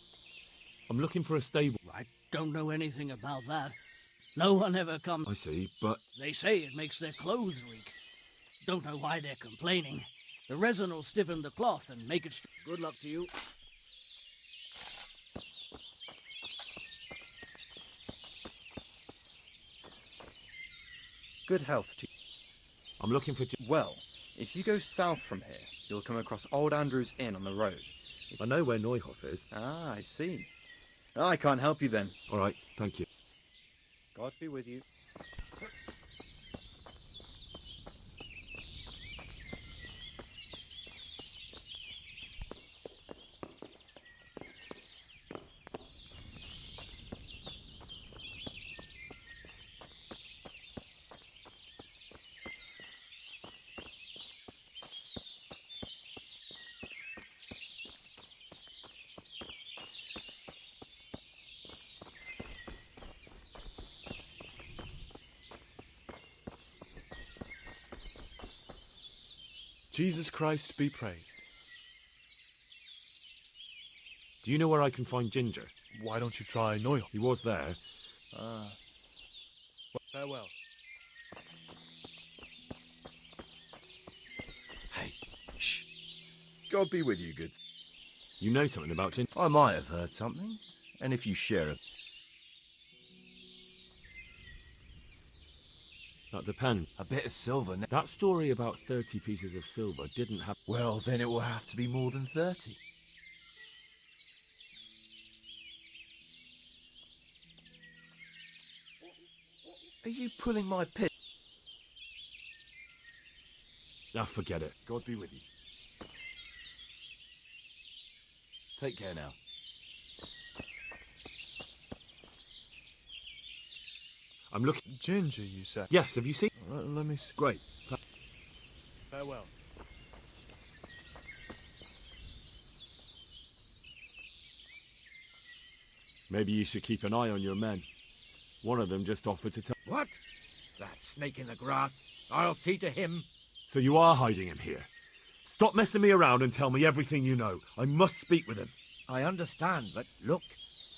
I'm looking for a stable. I don't know anything about that. No one ever comes. I see, but... They say it makes their clothes reek. Don't know why they're complaining. The resin will stiffen the cloth and make it... Good luck to you. Good health to you. I'm looking for... Well, if you go south from here, you'll come across Old Andrew's Inn on the road. I know where Neuhof is. Ah, I see. I can't help you then. All right, thank you. God be with you. Jesus Christ be praised. Do you know where I can find Ginger? Why don't you try Noyle? He was there. Well, farewell. Hey, shh. God be with you, good. You know something about Ginger? I might have heard something, and if you share it. That depends. A bit of silver. That story about 30 pieces of silver didn't happen. Well, then it will have to be more than 30. Are you pulling my pit? Ah, forget it. God be with you. Take care now. I'm looking. Ginger, you said? Yes, have you seen? Let me see. Great. Farewell. Maybe you should keep an eye on your men. One of them just offered to tell. What? That snake in the grass? I'll see to him. So you are hiding him here. Stop messing me around and tell me everything you know. I must speak with him. I understand, but look.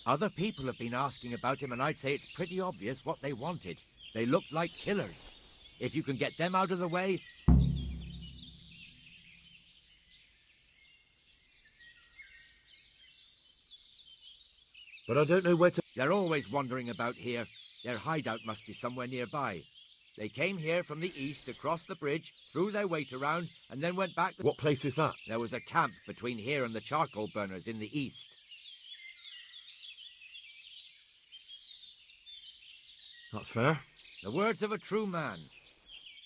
Other people have been asking about him, and I'd say it's pretty obvious what they wanted. They looked like killers. If you can get them out of the way... But I don't know where to... They're always wandering about here. Their hideout must be somewhere nearby. They came here from the east, across the bridge, threw their weight around, and then went back... What place is that? There was a camp between here and the charcoal burners in the east. That's fair. The words of a true man.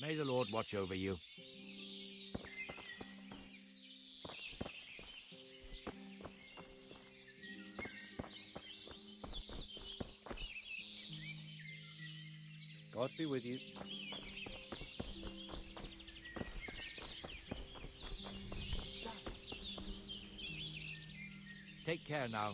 May the Lord watch over you. God be with you. Take care now.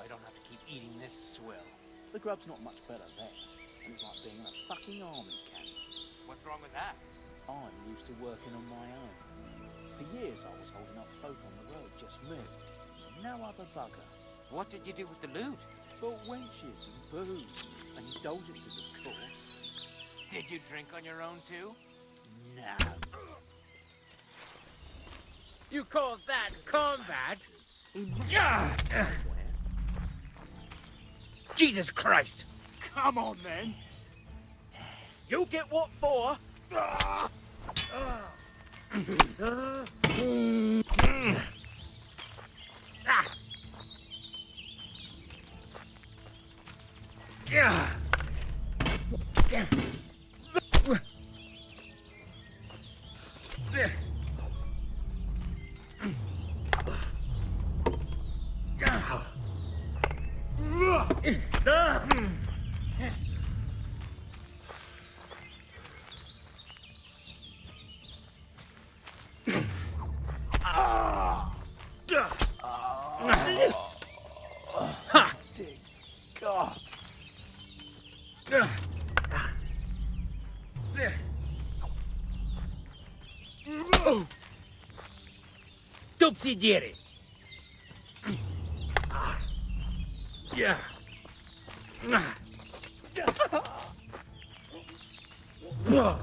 I don't have to keep eating this swill. The grub's not much better there, and it's like being in a fucking army camp. What's wrong with that? I'm used to working on my own. For years I was holding up folk on the road, just me. No other bugger. What did you do with the loot? Bought wenches and booze, and indulgences, of course. Did you drink on your own too? No. You call that combat? Jesus Christ! Come on, then! You get what for? Dear God. Topsidiere. Yeah. Oh.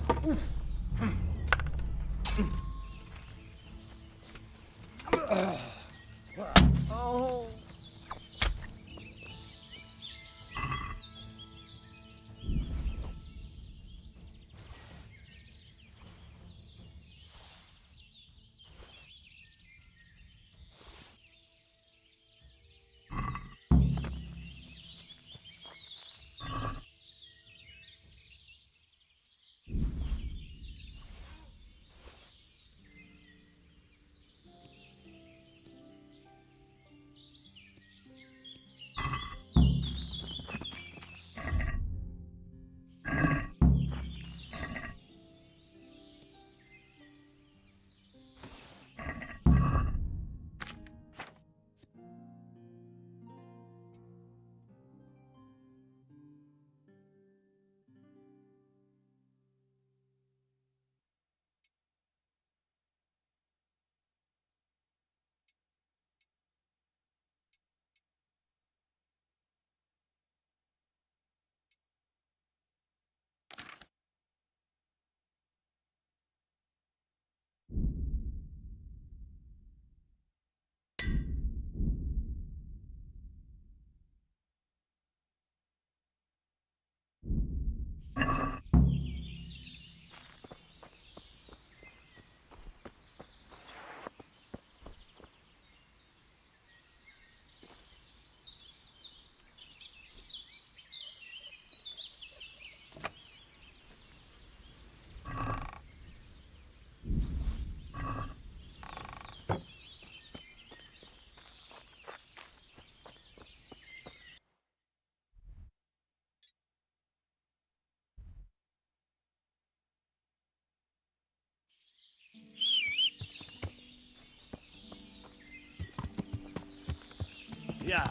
Yeah.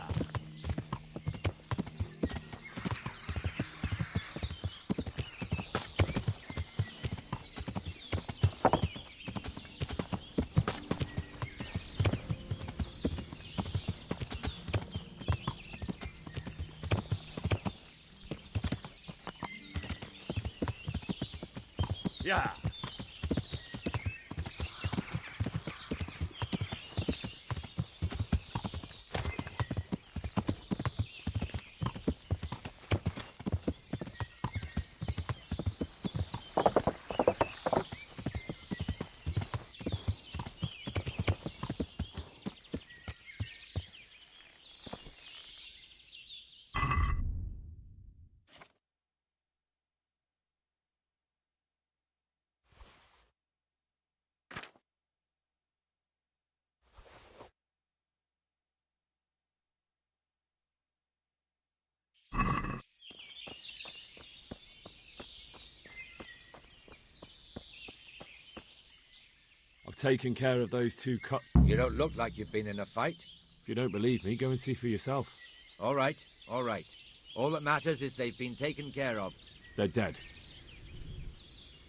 Yeah. I've taken care of those two You don't look like you've been in a fight. If you don't believe me, go and see for yourself. All right, all right. All that matters is they've been taken care of. They're dead.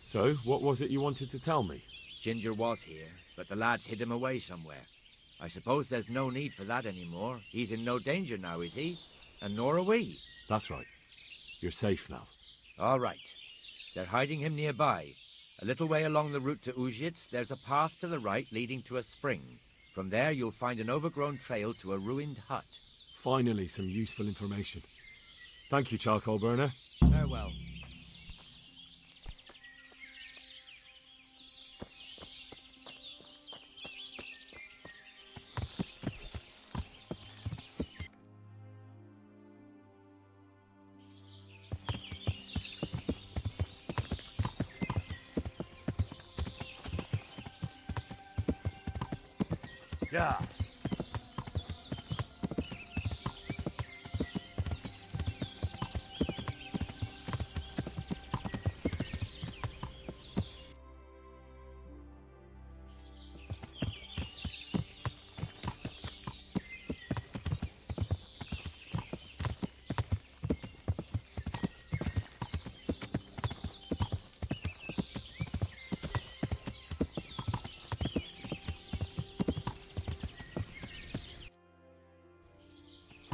So, what was it you wanted to tell me? Ginger was here, but the lads hid him away somewhere. I suppose there's no need for that anymore. He's in no danger now, is he? And nor are we. That's right. You're safe now. All right. They're hiding him nearby. A little way along the route to Uzhitz, there's a path to the right leading to a spring. From there, you'll find an overgrown trail to a ruined hut. Finally, some useful information. Thank you, charcoal burner. Farewell. Yeah.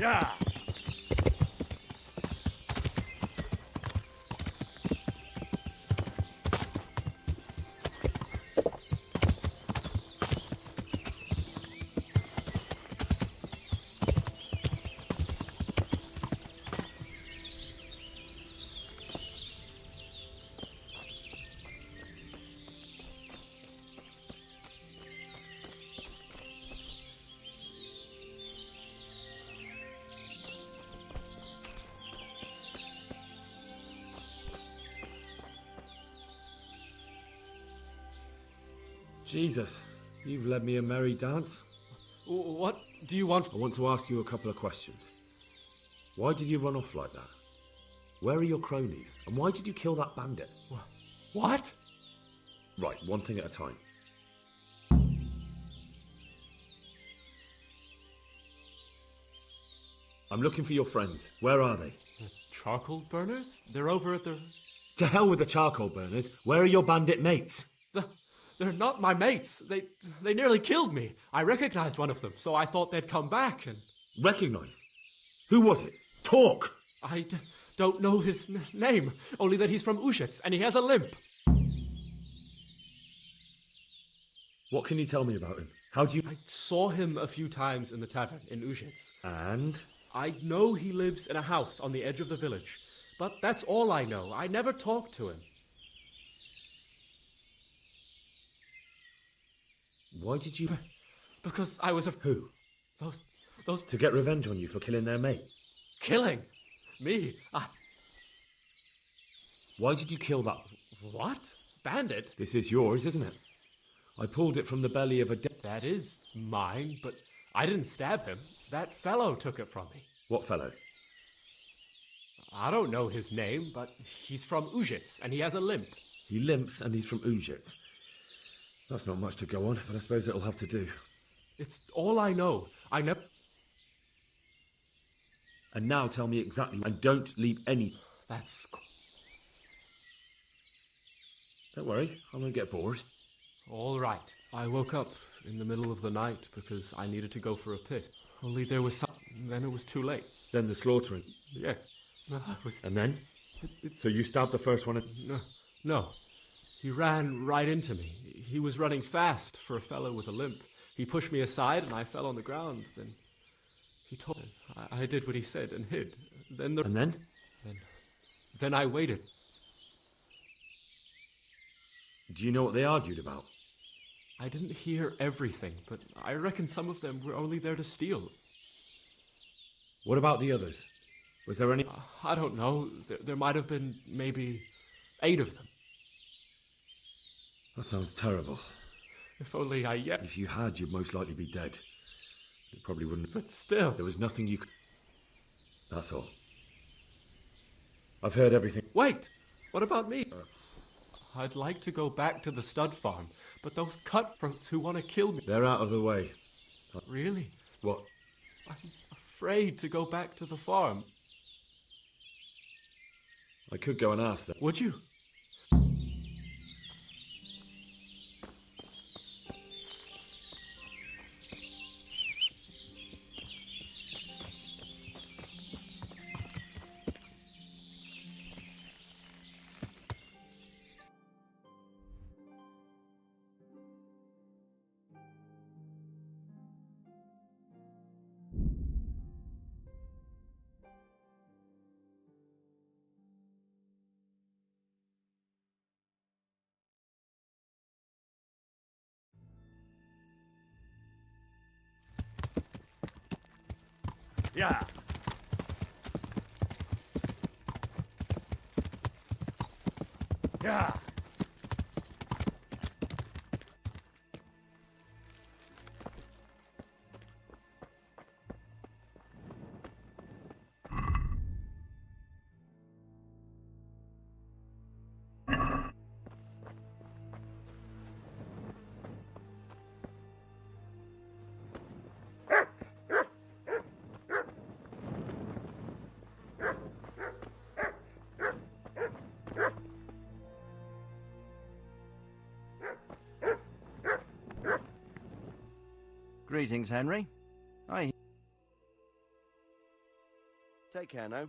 Yeah. Jesus, you've led me a merry dance. What do you want? I want to ask you a couple of questions. Why did you run off like that? Where are your cronies? And why did you kill that bandit? What? Right, one thing at a time. I'm looking for your friends. Where are they? The charcoal burners? They're over at the... To hell with the charcoal burners. Where are your bandit mates? They're not my mates. They nearly killed me. I recognized one of them, so I thought they'd come back and... Recognized? Who was it? Talk! I don't know his name, only that he's from Uzhitz and he has a limp. What can you tell me about him? How do you... I saw him a few times in the tavern in Uzhitz. And? I know he lives in a house on the edge of the village, but that's all I know. I never talked to him. Why did you... Because I was Who? Those... To get revenge on you for killing their mate? Killing? Me? Why did you kill that... What? Bandit? This is yours, isn't it? I pulled it from the belly of a dead... That is mine, but I didn't stab him. That fellow took it from me. What fellow? I don't know his name, but he's from Uzhitz, and he has a limp. He limps and he's from Uzhitz. That's not much to go on, but I suppose it'll have to do. It's all I know. I never... And now tell me exactly, and don't leave any... That's... Don't worry, I won't get bored. All right. I woke up in the middle of the night because I needed to go for a piss. Only there was some... Then it was too late. Then the slaughtering. Yes. No, it was... And then? So you stabbed the first one? No. He ran right into me. He was running fast for a fellow with a limp. He pushed me aside and I fell on the ground. Then he told me. I did what he said and hid. And then? Then I waited. Do you know what they argued about? I didn't hear everything, but I reckon some of them were only there to steal. What about the others? Was there any... I don't know. There might have been maybe 8 of them. That sounds terrible. If only I yet... If you had, you'd most likely be dead. You probably wouldn't... But still... There was nothing you could... That's all. I've heard everything. Wait! What about me? I'd like to go back to the stud farm, but those cutthroats who want to kill me... They're out of the way. Really? What? I'm afraid to go back to the farm. I could go and ask them. Would you? Yeah. Yeah. Greetings, Henry. Take care now.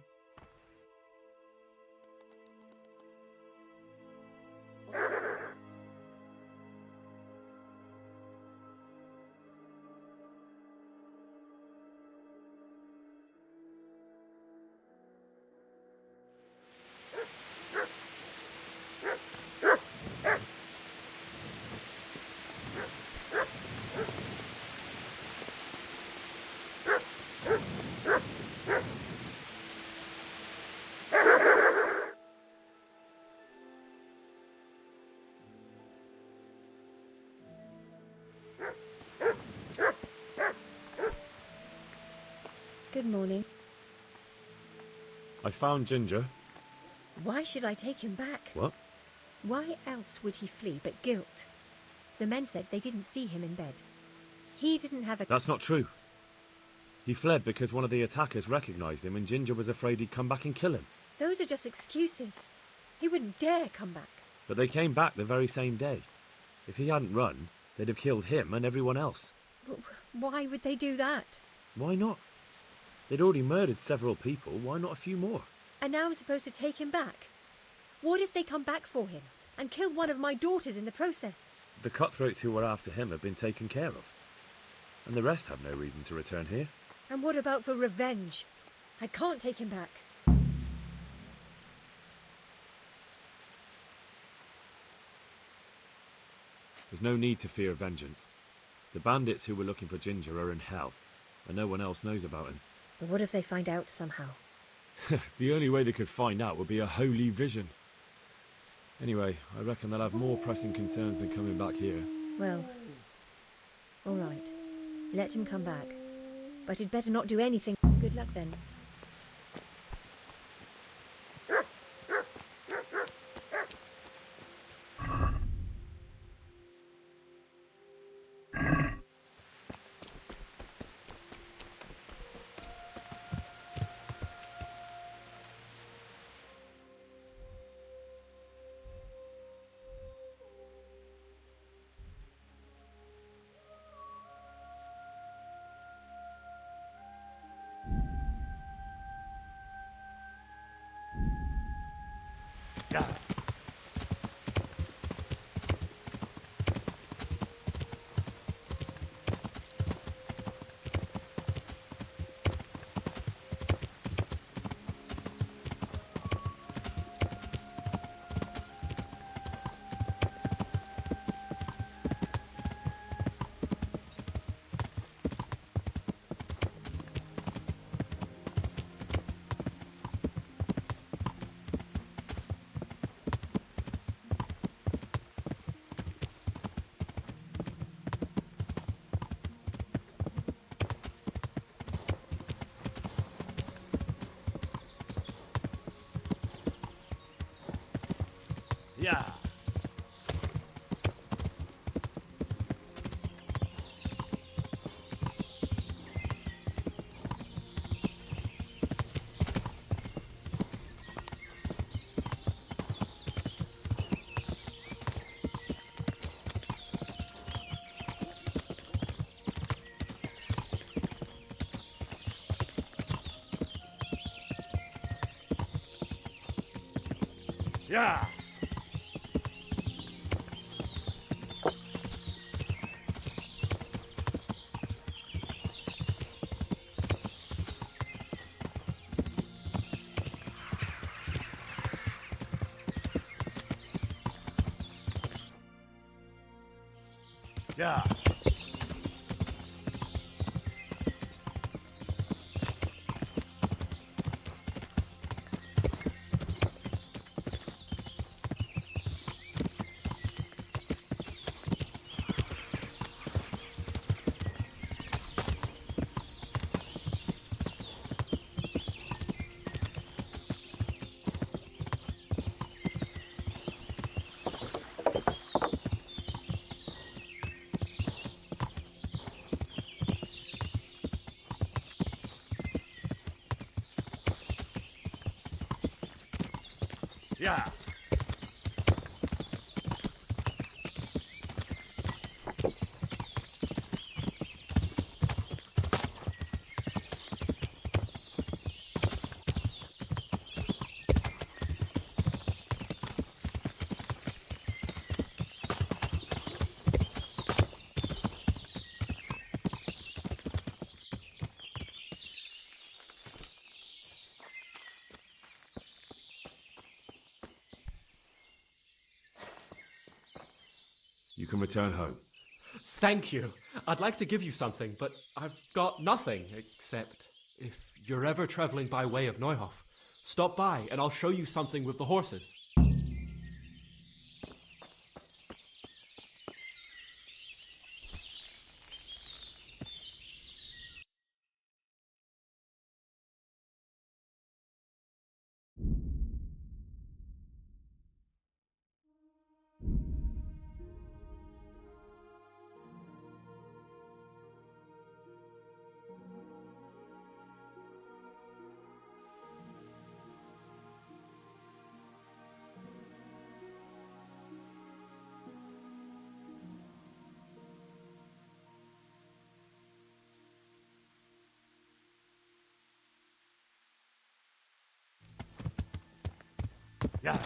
Good morning. I found Ginger. Why should I take him back? What? Why else would he flee but guilt? The men said they didn't see him in bed. He didn't have a... That's not true. He fled because one of the attackers recognized him and Ginger was afraid he'd come back and kill him. Those are just excuses. He wouldn't dare come back. But they came back the very same day. If he hadn't run, they'd have killed him and everyone else. Why would they do that? Why not? They'd already murdered several people, why not a few more? And now I'm supposed to take him back? What if they come back for him and kill one of my daughters in the process? The cutthroats who were after him have been taken care of. And the rest have no reason to return here. And what about for revenge? I can't take him back. There's no need to fear vengeance. The bandits who were looking for Ginger are in hell, and no one else knows about him. But what if they find out somehow? The only way they could find out would be a holy vision. Anyway, I reckon they'll have more pressing concerns than coming back here. Well, all right. Let him come back. But he'd better not do anything. Good luck then. Yeah. Yeah. Yeah. Yeah. You can return home. Thank you. I'd like to give you something, but I've got nothing except if you're ever traveling by way of Neuhof, stop by and I'll show you something with the horses. Yeah.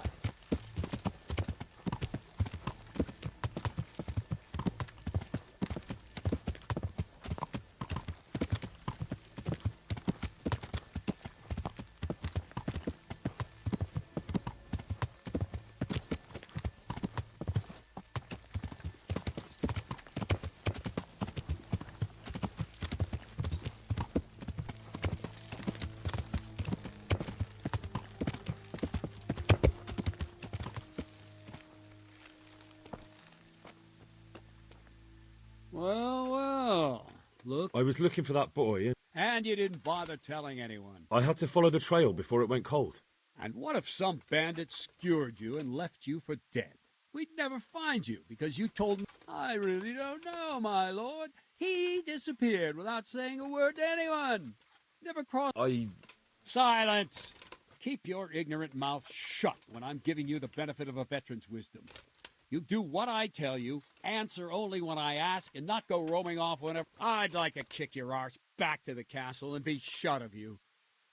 Well, well. Look. I was looking for that boy, And you didn't bother telling anyone. I had to follow the trail before it went cold. And what if some bandit skewered you and left you for dead? We'd never find you because you told me. I really don't know, my lord. He disappeared without saying a word to anyone. Never crossed. Silence! Keep your ignorant mouth shut when I'm giving you the benefit of a veteran's wisdom. You do what I tell you, answer only when I ask, and not go roaming off whenever. I'd like to kick your arse back to the castle and be shut of you.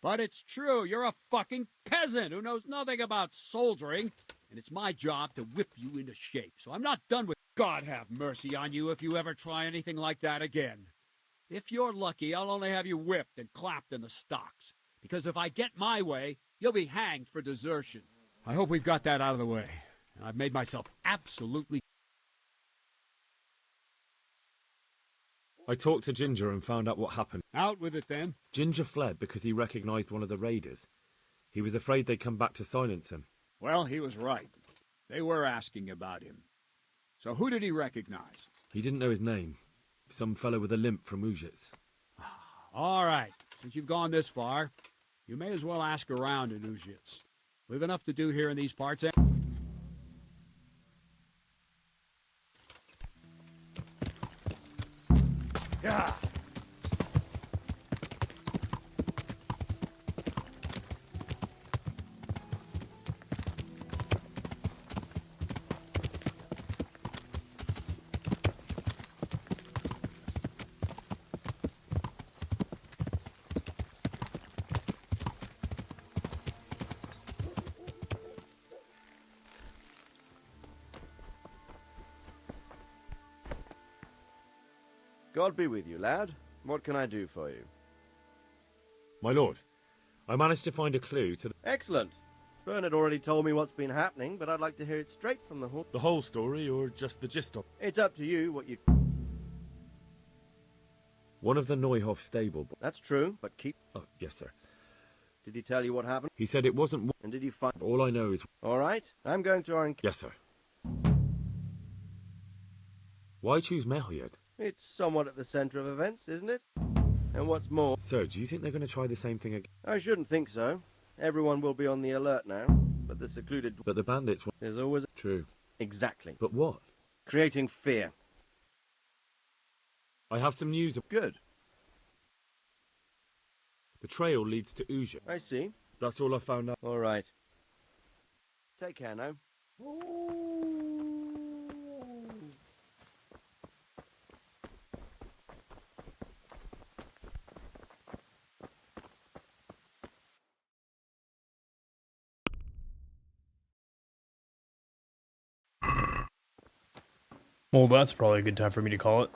But it's true, you're a fucking peasant who knows nothing about soldiering, and it's my job to whip you into shape. So I'm not done with. God have mercy on you if you ever try anything like that again. If you're lucky, I'll only have you whipped and clapped in the stocks. Because if I get my way, you'll be hanged for desertion. I hope we've got that out of the way. I've made myself absolutely... I talked to Ginger and found out what happened. Out with it, then. Ginger fled because he recognized one of the raiders. He was afraid they'd come back to silence him. Well, he was right. They were asking about him. So who did he recognize? He didn't know his name. Some fellow with a limp from Ujits. All right. Since you've gone this far, you may as well ask around in Ujits. We've enough to do here in these parts. Yeah. God be with you, lad. What can I do for you? My lord, I managed to find a clue to Excellent. Bernard already told me what's been happening, but I'd like to hear it straight from the horse. the whole story, or just the gist of It's up to you what you... one of the Neuhoff stable. That's true, but keep... Oh, yes, sir. Did he tell you what happened? He said it wasn't. And did you find... All I know is. All right, I'm going to our... Yes, sir. Why choose Merriot? It's somewhat at the centre of events, isn't it? And what's more... Sir, do you think they're going to try the same thing again? I shouldn't think so. Everyone will be on the alert now, but the secluded... But the bandits... There's always... True. Exactly. But what? Creating fear. I have some news. Good. The trail leads to Uja. I see. That's all I found out. All right. Take care now. Well, that's probably a good time for me to call it.